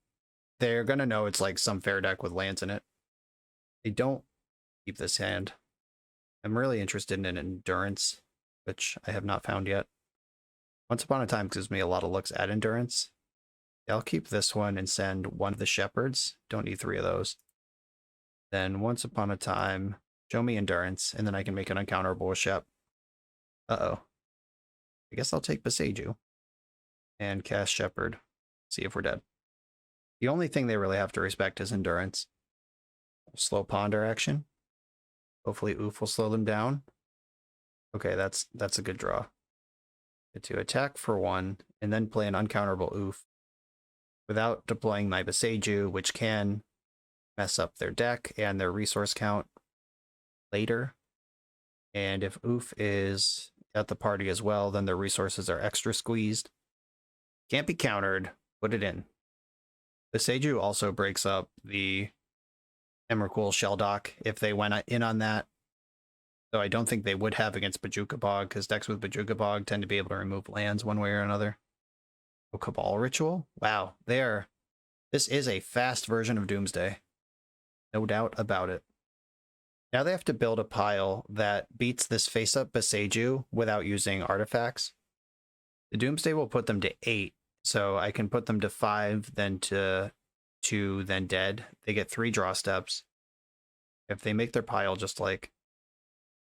they're going to know it's like some fair deck with lands in it. They don't keep this hand. I'm really interested in Endurance, which I have not found yet. Once Upon a Time gives me a lot of looks at Endurance. I'll keep this one and send one of the Shepherds. Don't need 3 of those. Then Once Upon a Time, show me Endurance, and then I can make an uncounterable with Shep. Uh-oh. I guess I'll take Boseiju and cast Shepherd. See if we're dead. The only thing they really have to respect is Endurance. Slow Ponder action. Hopefully Oof will slow them down. Okay, that's a good draw. Get to attack for 1, and then play an uncounterable Oof without deploying my Boseiju, which can mess up their deck and their resource count later. And if Oof is at the party as well, then their resources are extra squeezed. Can't be countered. Put it in. Boseiju also breaks up the Emrakul Shell Dock if they went in on that. So I don't think they would have against Bojuka Bog, because decks with Bojuka Bog tend to be able to remove lands one way or another. Oh, Cabal Ritual? Wow, this is a fast version of Doomsday. No doubt about it. Now they have to build a pile that beats this face-up Boseiju without using artifacts. The Doomsday will put them to 8, so I can put them to 5, then to 2, then dead. They get 3 draw steps. If they make their pile just like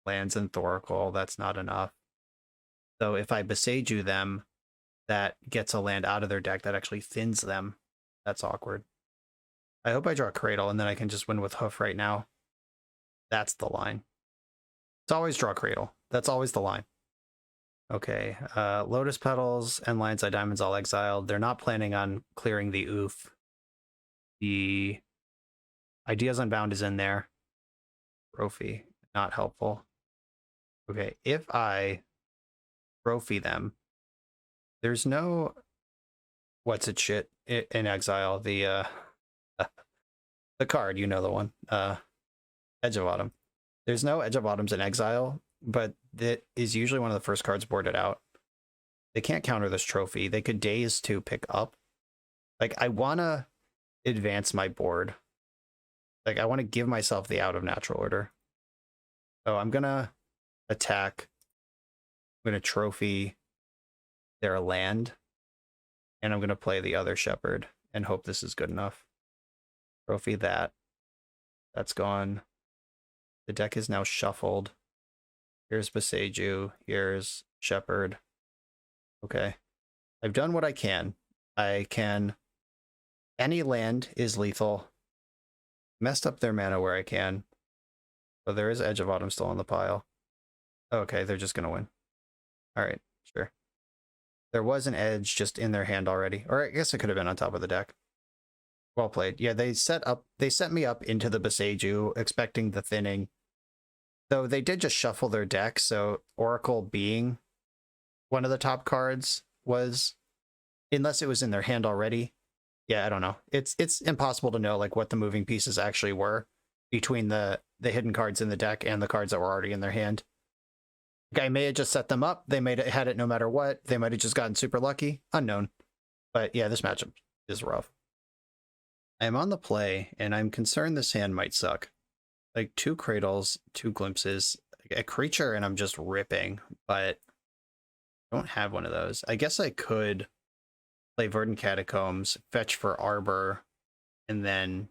lands and Thoracle, that's not enough. So if I Boseiju them, that gets a land out of their deck that actually thins them. That's awkward. I hope I draw Cradle and then I can just win with Hoof right now. That's the line. It's always draw Cradle. That's always the line. Okay, Lotus Petals and Lion's Eye Diamonds all exiled. They're not planning on clearing the oof. The Ideas Unbound is in there. Trophy, not helpful. Okay, if I trophy them, there's no what's it shit in exile. The card, you know the one. Edge of Autumn. There's no Edge of Autumns in exile, but that is usually one of the first cards boarded out. They can't counter this trophy. They could daze to pick up. Like, I want to advance my board. Like, I want to give myself the out of natural order. So I'm going to attack. I'm going to trophy their land. And I'm going to play the other shepherd and hope this is good enough. Trophy that. That's gone. The deck is now shuffled. Here's Boseiju. Here's shepherd. Okay. I've done what I can. Any land is lethal. Messed up their mana where I can. So there is Edge of Autumn still on the pile. Okay, they're just going to win. All right, sure. There was an edge just in their hand already. Or I guess it could have been on top of the deck. Well played. Yeah, they set me up into the Boseiju, expecting the thinning. Though they did just shuffle their deck, so Oracle being one of the top cards was, unless it was in their hand already. Yeah, I don't know. It's impossible to know like what the moving pieces actually were between the hidden cards in the deck and the cards that were already in their hand. Guy may have just set them up. They may have had it no matter what. They might have just gotten super lucky. Unknown. But yeah, this matchup is rough. I am on the play, and I'm concerned this hand might suck. Like 2 Cradles, 2 Glimpses, a creature, and I'm just ripping, but I don't have one of those. I guess I could play Verdant Catacombs, fetch for Arbor, and then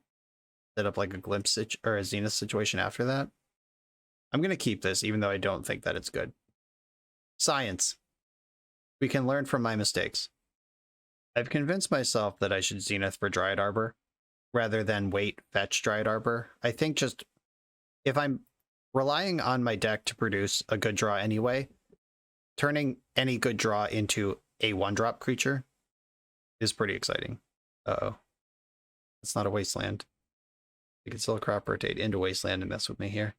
set up like a Glimpse or a Zenith situation after that. I'm going to keep this, even though I don't think that it's good. Science. We can learn from my mistakes. I've convinced myself that I should Zenith for Dryad Arbor, rather than wait, fetch Dryad Arbor. I think just, if I'm relying on my deck to produce a good draw anyway, turning any good draw into a 1-drop creature is pretty exciting. Uh-oh. It's not a wasteland. You can still crop rotate into wasteland and mess with me here.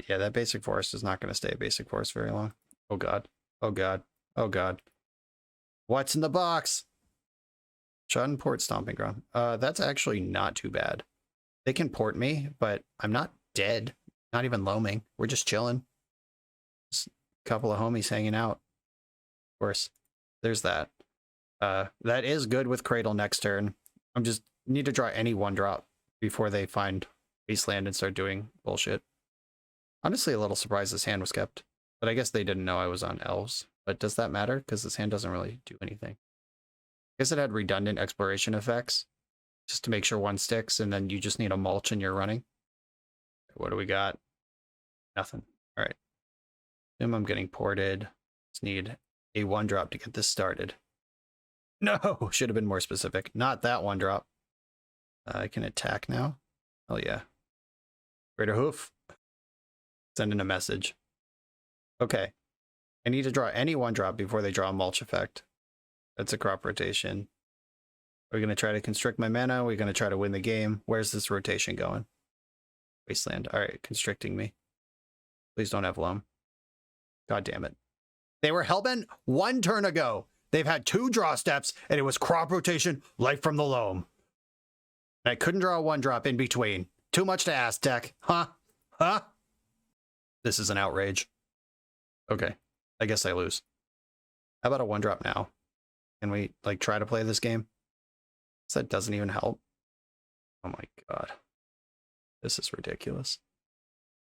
Yeah, that basic forest is not going to stay a basic forest very long. Oh god. Oh god. Oh god. What's in the box? Schadenport Stomping Ground. That's actually not too bad. They can port me, but I'm not dead. Not even loaming. We're just chilling. Just a couple of homies hanging out. Of course, there's that. That is good with Cradle next turn. I'm just need to draw any 1-drop before they find Wasteland and start doing bullshit. Honestly, a little surprised this hand was kept. But I guess they didn't know I was on Elves. But does that matter? Because this hand doesn't really do anything. I guess it had redundant exploration effects. Just to make sure one sticks, and then you just need a mulch and you're running. What do we got? Nothing. Alright. I'm getting ported. Just need a 1-drop to get this started. No! Should have been more specific. Not that 1-drop. I can attack now. Oh yeah. Greater Hoof. Send in a message. Okay. I need to draw any 1-drop before they draw a mulch effect. That's a crop rotation. We're going to try to constrict my mana. We're going to try to win the game. Where's this rotation going? Wasteland. All right, constricting me. Please don't have loam. God damn it. They were hellbent 1 turn ago. They've had 2 draw steps, and it was crop rotation, life from the loam. And I couldn't draw a 1-drop in between. Too much to ask, deck. Huh? Huh? This is an outrage. Okay, I guess I lose. How about a 1-drop now? Can we like try to play this game? That doesn't even help. Oh my god. This is ridiculous.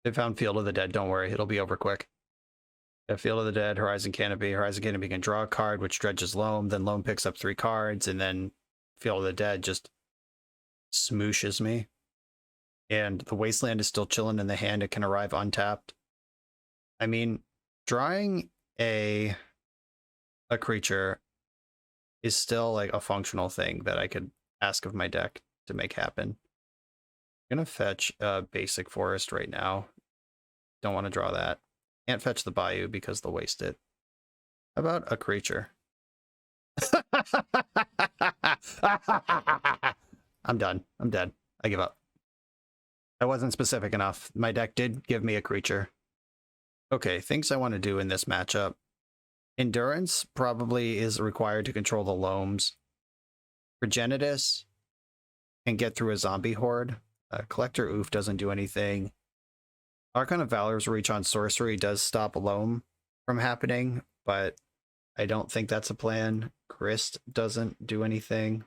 They found Field of the Dead. Don't worry, it'll be over quick. Yeah, Field of the Dead, Horizon Canopy. Horizon Canopy can draw a card, which dredges Loam. Then Loam picks up 3 cards, and then Field of the Dead just smooshes me. And the Wasteland is still chilling in the hand. It can arrive untapped. I mean, drawing a creature is still like a functional thing that I could ask of my deck to make happen. I'm gonna fetch a basic forest right now. Don't want to draw that. Can't fetch the Bayou because they'll waste it. How about a creature? I'm done. I'm dead. I give up. I wasn't specific enough. My deck did give me a creature. Okay, things I want to do in this matchup. Endurance probably is required to control the Loams. Progenitus can get through a zombie horde. Collector Oof doesn't do anything. Archon of Valor's reach on sorcery does stop Loam from happening, but I don't think that's a plan. Grist doesn't do anything.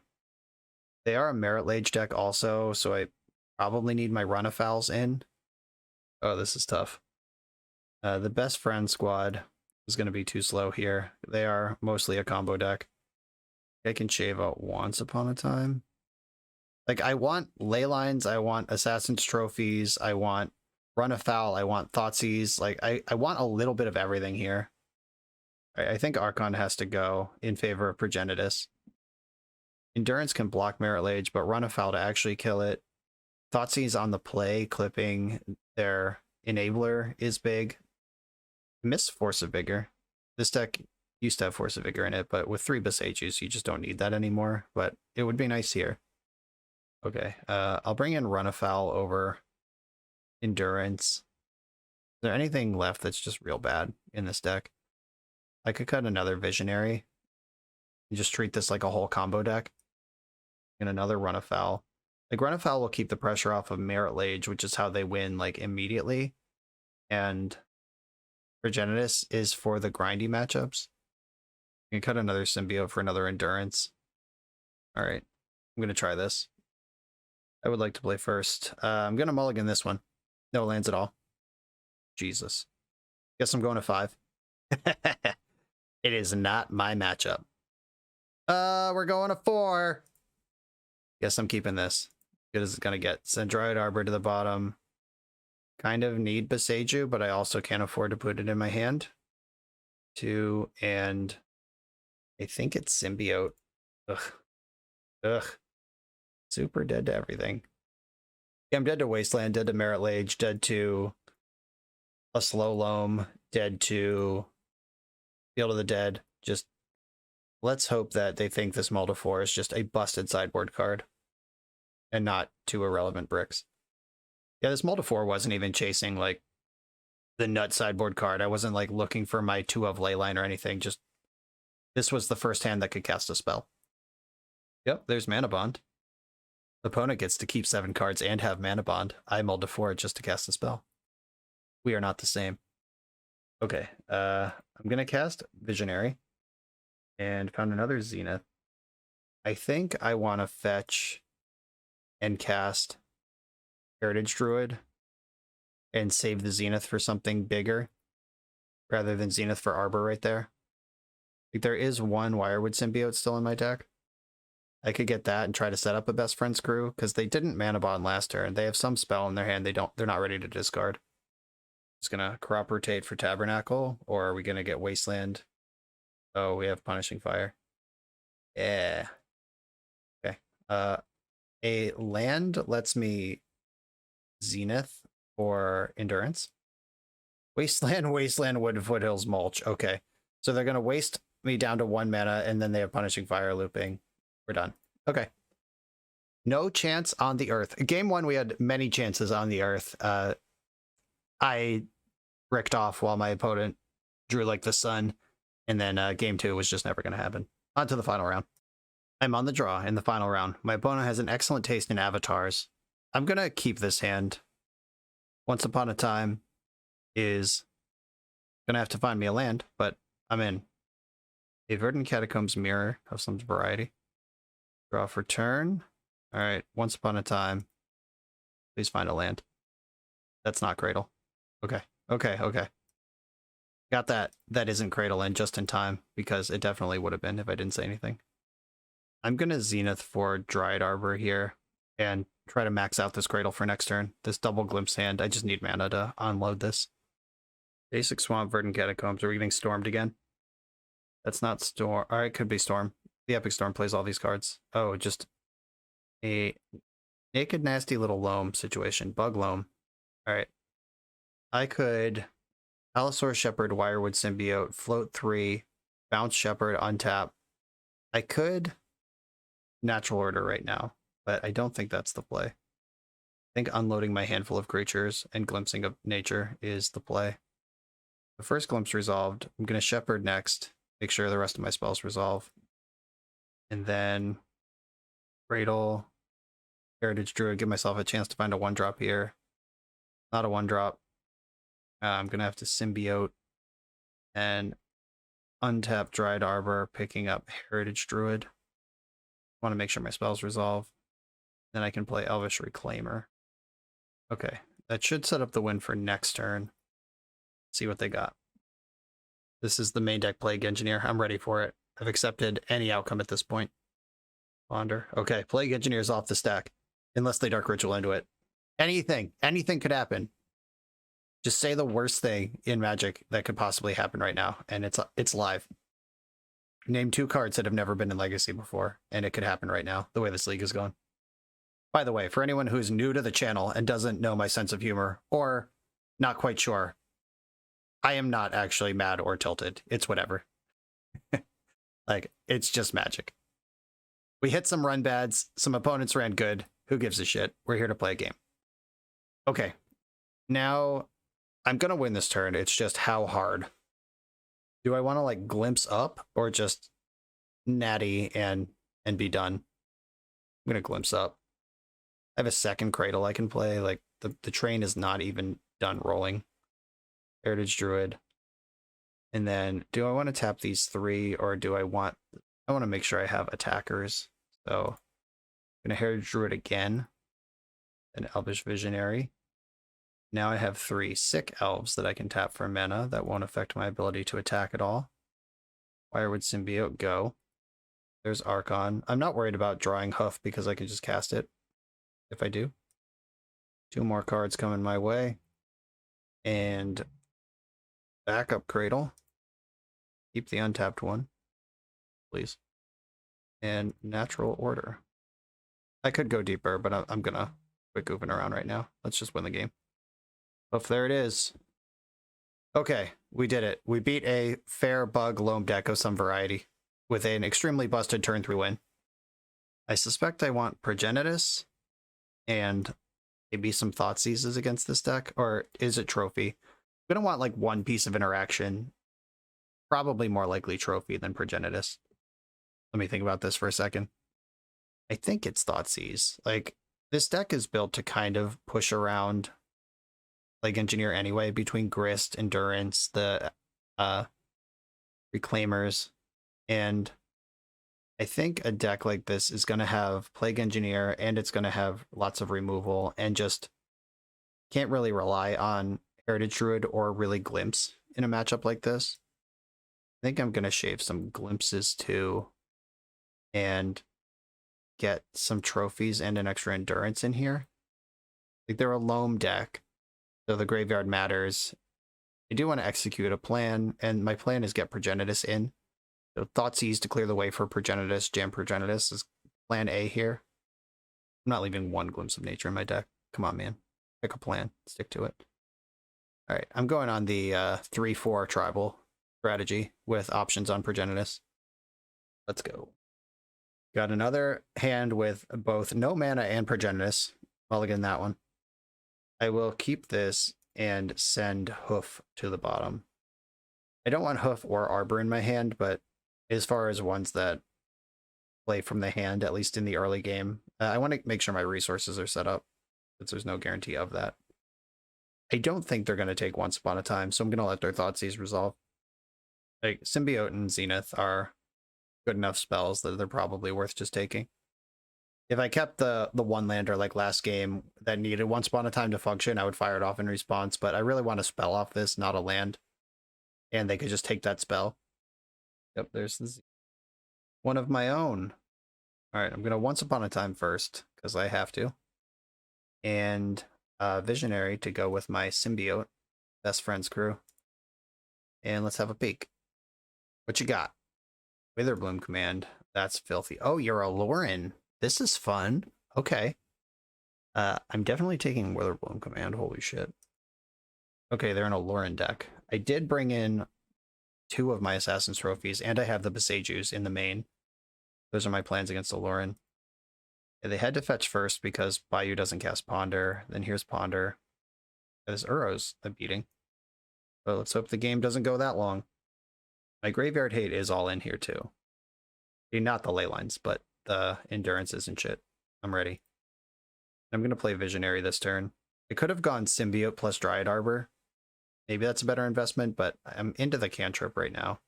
They are a Merit Lage deck also, so I probably need my Run-a-Fowls in. Oh, this is tough. The Best Friend squad is going to be too slow here. They are mostly a combo deck. I can shave out Once Upon a Time. Like, I want Leylines, I want Assassin's Trophies, I want Run-a-Fowl, I want Thoughtseize. Like, I want a little bit of everything here. I think Archon has to go in favor of Progenitus. Endurance can block Merit Lage, but Run-a-Fowl to actually kill it. Thoughtseize on the play, clipping their Enabler is big. Miss Force of Vigor. This deck used to have Force of Vigor in it, but with 3 Boseijus, you just don't need that anymore. But it would be nice here. Okay, I'll bring in Run-a-Fowl over Endurance. Is there anything left that's just real bad in this deck? I could cut another Visionary and just treat this like a whole combo deck. And another Run-a-Fowl. Like, Run-a-Fowl will keep the pressure off of Merit Lage, which is how they win, like, immediately. And Progenitus is for the grindy matchups. You can cut another Symbiote for another Endurance. Alright, I'm going to try this. I would like to play first. I'm going to mulligan this one. No lands at all. Jesus. Guess I'm going to 5. It is not my matchup. We're going to 4. Guess I'm keeping this. Good as it's going to get. Send Dryad Arbor to the bottom. Kind of need Boseiju, but I also can't afford to put it in my hand. 2, and I think it's Symbiote. Ugh. Ugh. Super dead to everything. Yeah, I'm dead to Wasteland, dead to Merit Lage, dead to a slow Loam, dead to Field of the Dead. Just let's hope that they think this Multifor is just a busted sideboard card and not 2 irrelevant bricks. Yeah, this Multifor wasn't even chasing like the nut sideboard card. I wasn't like looking for my 2 of Leyline or anything. Just this was the first hand that could cast a spell. Yep, there's Mana Bond. The opponent gets to keep 7 cards and have Mana Bond. I mulled to 4 just to cast a spell. We are not the same. Okay, I'm going to cast Visionary and found another Zenith. I think I want to fetch and cast Heritage Druid and save the Zenith for something bigger rather than Zenith for Arbor right there. Like, there is 1 Wirewood Symbiote still in my deck. I could get that and try to set up a Best Friends crew because they didn't Mana Bond last turn. They have some spell in their hand they're not ready to discard. Just gonna Crop Rotate for Tabernacle, or are we gonna get Wasteland? Oh, we have Punishing Fire. Yeah. Okay. A land lets me Zenith or Endurance. Wasteland, Wood, Foothills, Mulch. Okay. So they're gonna waste me down to 1 mana, and then they have Punishing Fire looping. We're done. Okay. No chance on the Earth. Game 1, we had many chances on the Earth. I bricked off while my opponent drew like the sun, and then game 2 was just never going to happen. On to the final round. I'm on the draw in the final round. My opponent has an excellent taste in avatars. I'm going to keep this hand. Once Upon a Time is going to have to find me a land, but I'm in. A Verdant Catacombs Mirror of some variety. Draw for turn. All right, once upon a time. Please find a land. That's not Cradle. Okay, okay. Got that. That isn't Cradle in just in time, because it definitely would have been if I didn't say anything. I'm going to Zenith for Dryad Arbor here and try to max out this Cradle for next turn. This double Glimpse hand, I just need mana to unload this. Basic Swamp, Verdant Catacombs. Are we getting Stormed again? That's not Storm. All right, could be Storm. The Epic Storm plays all these cards. Oh, just a naked, nasty little loam situation. Bug loam. All right. I could Allosaur Shepherd, Wirewood Symbiote, float 3, bounce Shepherd, untap. I could Natural Order right now, but I don't think that's the play. I think unloading my handful of creatures and glimpsing of nature is the play. The first glimpse resolved. I'm going to Shepherd next, make sure the rest of my spells resolve. And then Cradle, Heritage Druid, give myself a chance to find a 1-drop here. Not a 1-drop. I'm going to have to Symbiote and untap Dryad Arbor, picking up Heritage Druid. Want to make sure my spells resolve. Then I can play Elvish Reclaimer. Okay, that should set up the win for next turn. See what they got. This is the main deck Plague Engineer. I'm ready for it. I've accepted any outcome at this point. Ponder. Okay, Plague Engineer's off the stack. Unless they Dark Ritual into it. Anything could happen. Just say the worst thing in Magic that could possibly happen right now, and it's live. Name 2 cards that have never been in Legacy before, and it could happen right now, the way this league is going. By the way, for anyone who's new to the channel and doesn't know my sense of humor, or not quite sure, I am not actually mad or tilted. It's whatever. Like, it's just Magic. We hit some run bads, some opponents ran good. Who gives a shit? We're here to play a game. Okay, now I'm going to win this turn. It's just how hard. Do I want to like glimpse up or just natty and be done? I'm going to glimpse up. I have a second Cradle I can play. Like the train is not even done rolling. Heritage Druid. And then do I want to tap these 3 or do I want to make sure I have attackers. So I'm going to Heritage Druid again. An Elvish Visionary. Now I have 3 sick elves that I can tap for mana that won't affect my ability to attack at all. Wirewood Symbiote, go. There's Archon. I'm not worried about drawing Hoof because I can just cast it if I do. 2 more cards coming my way. And backup Cradle. Keep the untapped one, please. And Natural Order. I could go deeper, but I'm gonna quit goofing around right now. Let's just win the game. Oh, there it is. Okay, we did it. We beat a fair bug loam deck of some variety with an extremely busted turn 3 win. I suspect I want Progenitus and maybe some Thoughtseizes against this deck, or is it Trophy? I'm gonna want like 1 piece of interaction. Probably more likely Trophy than Progenitus. Let me think about this for a second. I think it's Thoughtseize. Like, this deck is built to kind of push around Plague Engineer anyway, between Grist, Endurance, the Reclaimers, and I think a deck like this is going to have Plague Engineer, and it's going to have lots of removal, and just can't really rely on Heritage Druid or really Glimpse in a matchup like this. I think I'm going to shave some Glimpses too, and get some trophies and an extra Endurance in here. Like, they're a loam deck, so the graveyard matters. I do want to execute a plan, and my plan is get Progenitus in. So Thoughtseize to clear the way for Progenitus, jam Progenitus is plan A here. I'm not leaving 1 Glimpse of Nature in my deck. Come on, man. Pick a plan. Stick to it. All right, I'm going on the 3-4 tribal strategy with options on Progenitus. Let's go. Got another hand with both no mana and Progenitus. Mulligan that one. I will keep this and send Hoof to the bottom. I don't want Hoof or Arbor in my hand, but as far as ones that play from the hand, at least in the early game, I want to make sure my resources are set up, since there's no guarantee of that. I don't think they're going to take Once Upon a Time, so I'm going to let their Thoughtseize resolve. Like, Symbiote and Zenith are good enough spells that they're probably worth just taking. If I kept the one lander like last game that needed Once Upon a Time to function, I would fire it off in response, but I really want to spell off this, not a land. And they could just take that spell. Yep, there's this one of my own. All right, I'm going to Once Upon a Time first, because I have to. And Visionary to go with my Symbiote, Best Friends crew. And let's have a peek. What you got? Witherbloom command. That's filthy. Oh, you're a Lauren. This is fun. Okay. I'm definitely taking Witherbloom command. Holy shit. Okay, they're in a Lauren deck. I did bring in 2 of my Assassin's Trophies, and I have the Boseijus in the main. Those are my plans against the Lauren. Yeah, they had to fetch first because Bayou doesn't cast Ponder. Then here's Ponder. This Uro's a beating. But let's hope the game doesn't go that long. My Graveyard Hate is all in here too. Not the ley lines, but the endurances and shit. I'm ready. I'm going to play Visionary this turn. I could have gone Symbiote plus Dryad Arbor. Maybe that's a better investment, but I'm into the cantrip right now.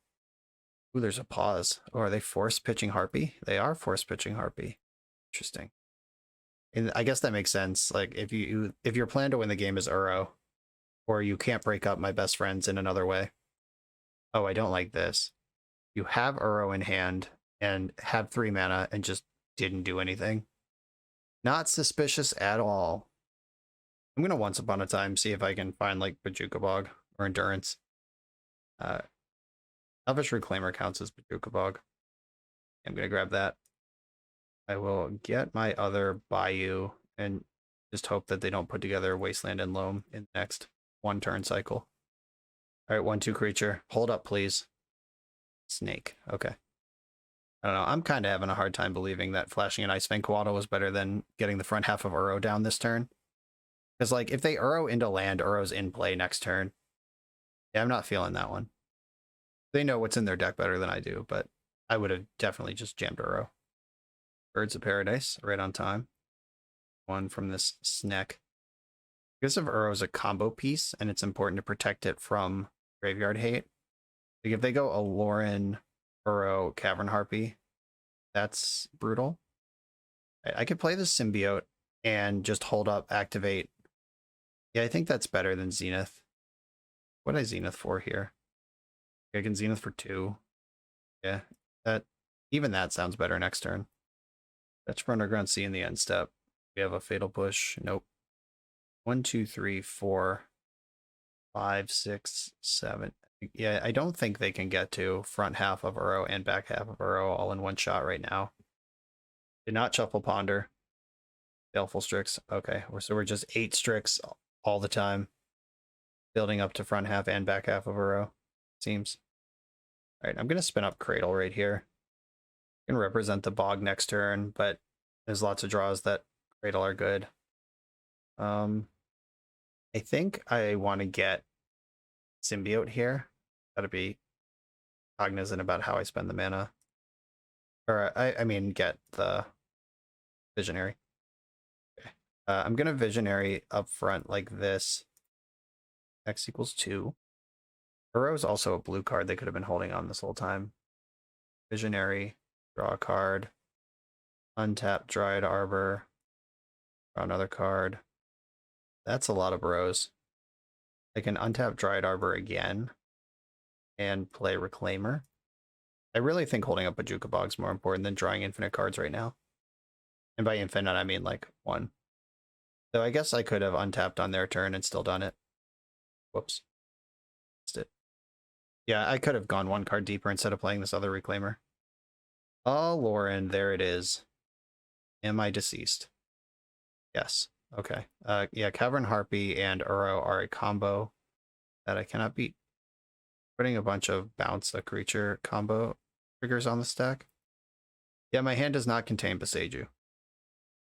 Ooh, there's a pause. Oh, are they force pitching Harpy? They are force pitching Harpy. Interesting. And I guess that makes sense. Like if your plan to win the game is Uro, or you can't break up my best friends in another way. Oh, I don't like this. You have Uro in hand and have 3 mana and just didn't do anything. Not suspicious at all. I'm gonna Once Upon a Time see if I can find like Bojuka Bog or Endurance. Elvish Reclaimer counts as Bojuka Bog. I'm gonna grab that. I will get my other Bayou and just hope that they don't put together Wasteland and Loam in the next 1 turn cycle. All right, 1/2 creature. Hold up, please. Snake. Okay. I don't know. I'm kind of having a hard time believing that flashing an Icefang Koala was better than getting the front half of Uro down this turn. Because, like, if they Uro into land, Uro's in play next turn. Yeah, I'm not feeling that one. They know what's in their deck better than I do, but I would have definitely just jammed Uro. Birds of Paradise, right on time. 1 from this snack. Because of Uro's a combo piece, and it's important to protect it from Graveyard Hate. Like, if they go a Lauren, Uro, Cavern Harpy, that's brutal. I could play the Symbiote and just hold up, activate. Yeah, I think that's better than Zenith. What did I Zenith for here? I can Zenith for 2. Yeah, even that sounds better next turn. Fetch for Underground Sea in the end step. We have a Fatal Push. Nope. 1, 2, 3, 4, 5, 6, 7. Yeah, I don't think they can get to front half of Uro and back half of Uro all in one shot right now. Did not shuffle Ponder. Baleful Strix. Okay, so we're just 8 Strix all the time. Building up to front half and back half of Uro, seems. All right, I'm going to spin up Cradle right here. I can represent the Bog next turn, but there's lots of draws that Cradle are good. I think I want to get Symbiote here. Gotta be cognizant about how I spend the mana. Or, I mean, get the Visionary. Okay. I'm gonna Visionary up front like this. X equals 2. Uro is also a blue card they could have been holding on this whole time. Visionary, draw a card. Untap Dryad Arbor. Draw another card. That's a lot of bros. I can untap Dryad Arbor again and play Reclaimer. I really think holding up Bojuka Bog is more important than drawing infinite cards right now. And by infinite, I mean like 1. So I guess I could have untapped on their turn and still done it. Whoops. Missed it. Yeah, I could have gone 1 card deeper instead of playing this other Reclaimer. Oh, Lauren, there it is. Am I deceased? Yes. Okay. Yeah, Cavern Harpy and Uro are a combo that I cannot beat. Putting a bunch of bounce a creature combo triggers on the stack. Yeah, my hand does not contain Boseiju.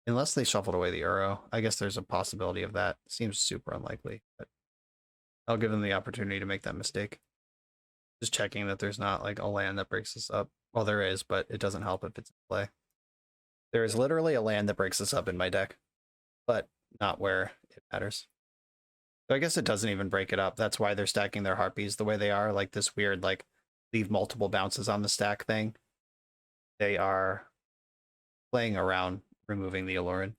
Unless they shuffled away the Uro. I guess there's a possibility of that. Seems super unlikely, but I'll give them the opportunity to make that mistake. Just checking that there's not like a land that breaks this up. Well, there is, but it doesn't help if it's in play. There is literally a land that breaks this up in my deck, but not where it matters. So I guess it doesn't even break it up. That's why they're stacking their Harpies the way they are, like this weird, like, leave multiple bounces on the stack thing. they are playing around removing the Alurin.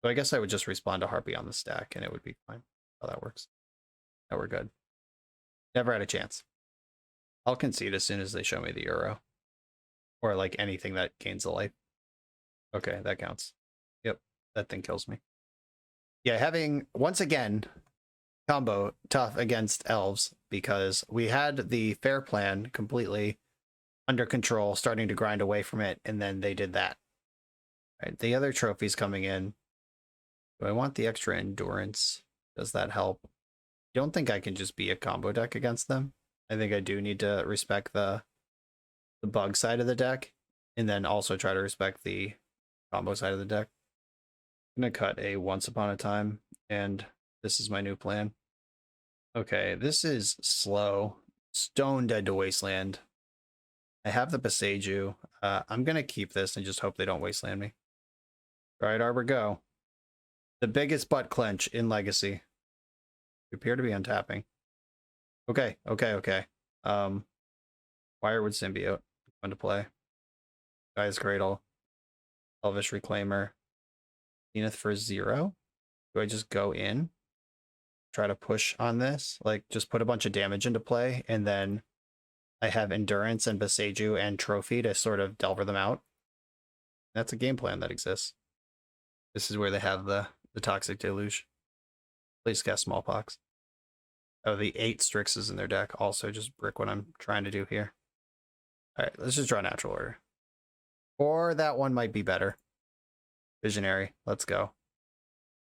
So I guess I would just respond to Harpy on the stack and it would be fine. How that works. Now we're good. Never had a chance. I'll concede as soon as they show me the Euro. Or like anything that gains a life. Okay, that counts. Yep, that thing kills me. Yeah, having, once again, combo tough against Elves because we had the fair plan completely under control, starting to grind away from it, and then they did that. Right, the other trophies coming in. Do I want the extra endurance? Does that help? I don't think I can just be a combo deck against them. I think I do need to respect the bug side of the deck, and then also try to respect the combo side of the deck. I'm gonna cut a Once Upon a Time, and this is my new plan. Okay, this is slow. Stone dead to Wasteland. I have the Boseiju. I'm gonna keep this and just hope they don't Wasteland me. Right, Arbor, go. The biggest butt clench in Legacy. We appear to be untapping. Okay. Wirewood Symbiote. Fun to play. Guy's Cradle. Elvish Reclaimer. Zenith for 0. Do I just go in? Try to push on this? Like, just put a bunch of damage into play, and then I have Endurance and Boseiju and Trophy to sort of delver them out. That's a game plan that exists. This is where they have the Toxic Deluge. Please cast Smallpox. Oh, the 8 Strixes in their deck also just brick what I'm trying to do here. Alright, let's just draw Natural Order. Or that one might be better. Visionary, let's go.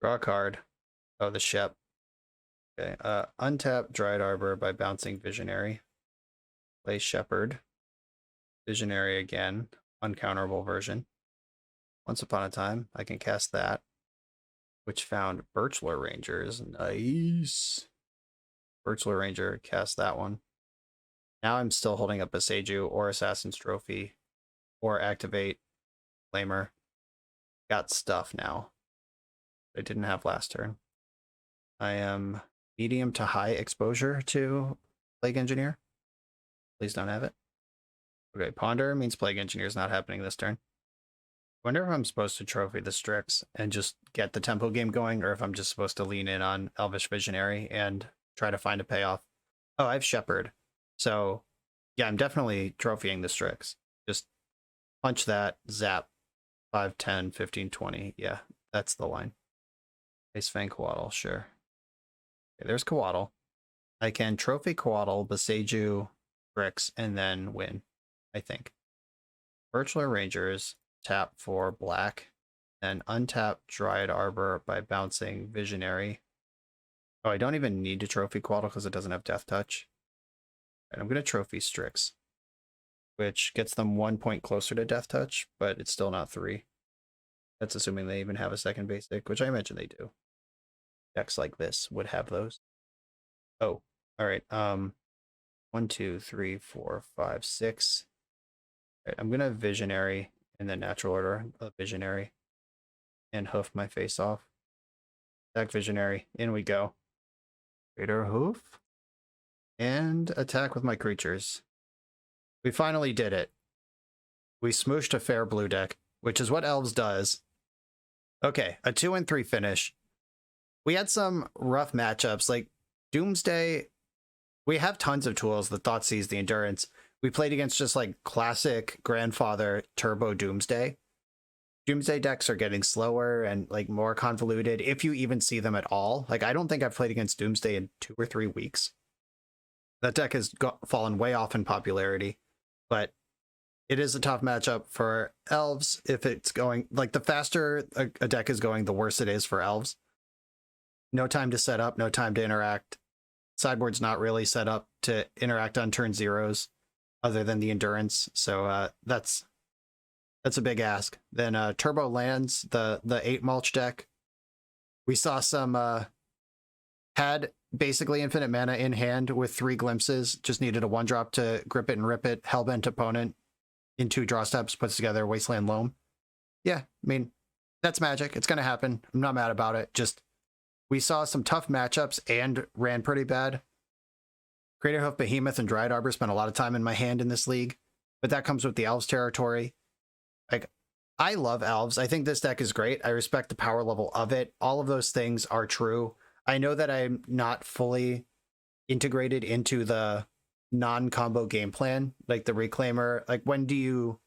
Draw a card. Oh, the Shep. Okay, untap Dried Arbor by bouncing Visionary. Play Shepherd. Visionary again. Uncounterable version. Once Upon a Time, I can cast that. Which found Birchlore Rangers. Nice. Birchlore Ranger, cast that one. Now I'm still holding up Boseiju or Assassin's Trophy. Or activate Flamer. Got stuff now. I didn't have last turn. I am medium to high exposure to Plague Engineer. Please don't have it. Okay, Ponder means Plague Engineer is not happening this turn. I wonder if I'm supposed to trophy the Strix and just get the tempo game going, or if I'm just supposed to lean in on Elvish Visionary and try to find a payoff. Oh, I have Shepherd. So, yeah, I'm definitely trophying the Strix. Just punch that, zap, 5, 10, 15, 20. Yeah, that's the line. Ace Fang Coatl, sure. Okay, there's Coatl. I can trophy Coatl, Boseiju, Strix, and then win, I think. Birchlore Rangers, tap for black, then untap Dryad Arbor by bouncing Visionary. Oh, I don't even need to trophy Coatl because it doesn't have Death Touch. And I'm going to trophy Strix, which gets them 1 point closer to Death Touch, but it's still not 3. That's assuming they even have a second basic, which I imagine they do. Decks like this would have those. Oh, all right. 1, 2, 3, 4, 5, 6. All right, I'm going to Visionary in the Natural Order of Visionary and hoof my face off. Attack Visionary. In we go. Greater Hoof. And attack with my creatures. We finally did it. We smooshed a fair blue deck, which is what Elves does. Okay, a 2-3 finish. We had some rough matchups, like Doomsday. We have tons of tools, the Thoughtseize, the Endurance. We played against just like classic grandfather turbo Doomsday. Doomsday decks are getting slower and like more convoluted, if you even see them at all. Like, I don't think I've played against Doomsday in 2 or 3 weeks. That deck has fallen way off in popularity, but it is a tough matchup for Elves. If it's going, like, the faster a deck is going, the worse it is for Elves. No time to set up, no time to interact. Sideboard's not really set up to interact on turn 0s other than the Endurance, so that's a big ask. Then Turbo lands, the 8 mulch deck. We saw some had basically infinite mana in hand with 3 glimpses, just needed a 1-drop to grip it and rip it. Hellbent opponent in 2 draw steps puts together Wasteland Loam. Yeah, I mean, that's Magic. It's gonna happen. I'm not mad about it. Just, we saw some tough matchups and ran pretty bad. Craterhoof, Behemoth, and Dryad Arbor spent a lot of time in my hand in this league. but that comes with the Elves territory. Like, I love Elves. I think this deck is great. I respect the power level of it. All of those things are true. I know that I'm not fully integrated into the non-combo game plan, like the Reclaimer. Like, when do you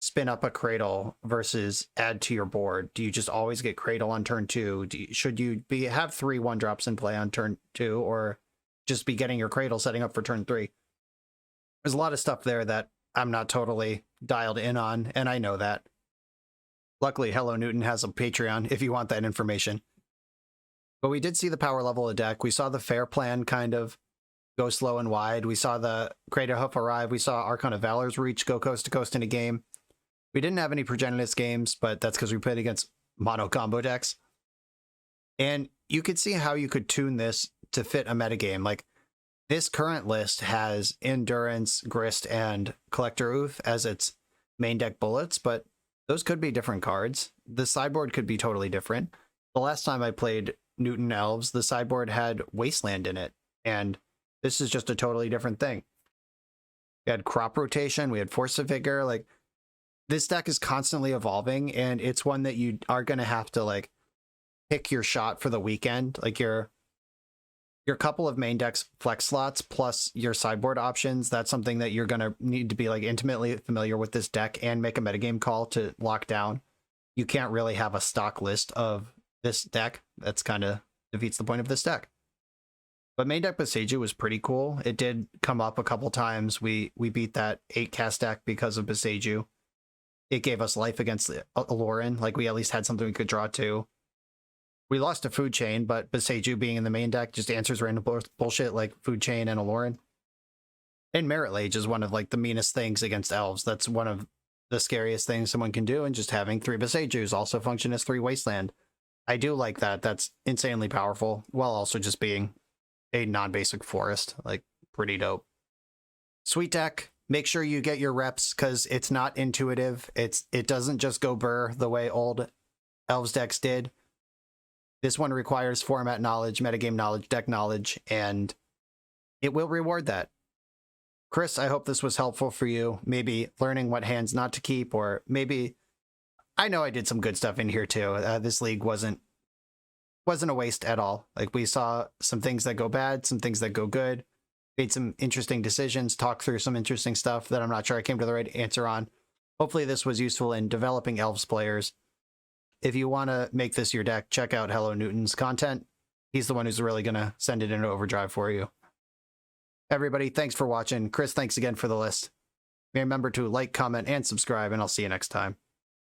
spin up a Cradle versus add to your board? Do you just always get Cradle on turn 2? Should you have 3 1-drops in play on turn 2, or just be getting your Cradle setting up for turn 3? There's a lot of stuff there that I'm not totally dialed in on, and I know that. Luckily, Hello Newton has a Patreon if you want that information. But we did see the power level of the deck. We saw the fair plan kind of go slow and wide. We saw the Crater Hoof arrive. We saw Archon of Valor's Reach go coast to coast in a game. We didn't have any Progenitus games, but that's because we played against mono combo decks. And you could see how you could tune this to fit a metagame. Like, this current list has Endurance, Grist, and Collector Ooth as its main deck bullets, but those could be different cards. The sideboard could be totally different. The last time I played Newton Elves, the sideboard had Wasteland in it, and this is just a totally different thing. We had Crop Rotation, we had Force of Vigor. Like, this deck is constantly evolving, and it's one that you are going to have to, like, pick your shot for the weekend. Like, your couple of main decks flex slots plus your sideboard options, that's something that you're going to need to be, like, intimately familiar with this deck and make a metagame call to lock down. You can't really have a stock list of this deck. That's kind of defeats the point of this deck. But main deck Boseiju was pretty cool. It did come up a couple times. We beat that 8-cast deck because of Boseiju. It gave us life against Aloran. Like, we at least had something we could draw to. We lost to Food Chain, but Boseiju being in the main deck just answers random bullshit like Food Chain and Aloran. And Merit Lage is one of, like, the meanest things against Elves. That's one of the scariest things someone can do, and just having 3 Boseijus also function as 3 Wasteland. I do like that. That's insanely powerful, while also just being a non-basic forest. Like, pretty dope. Sweet deck. Make sure you get your reps, because it's not intuitive. It doesn't just go burr the way old Elves decks did. This one requires format knowledge, metagame knowledge, deck knowledge, and it will reward that. Chris, I hope this was helpful for you. Maybe learning what hands not to keep, or maybe... I know I did some good stuff in here too. This league wasn't a waste at all. Like, we saw some things that go bad, some things that go good, made some interesting decisions, talked through some interesting stuff that I'm not sure I came to the right answer on. Hopefully this was useful in developing Elves players. If you want to make this your deck, check out Hello Newton's content. He's the one who's really going to send it into overdrive for you. Everybody, thanks for watching. Chris, thanks again for the list. Remember to like, comment, and subscribe, and I'll see you next time.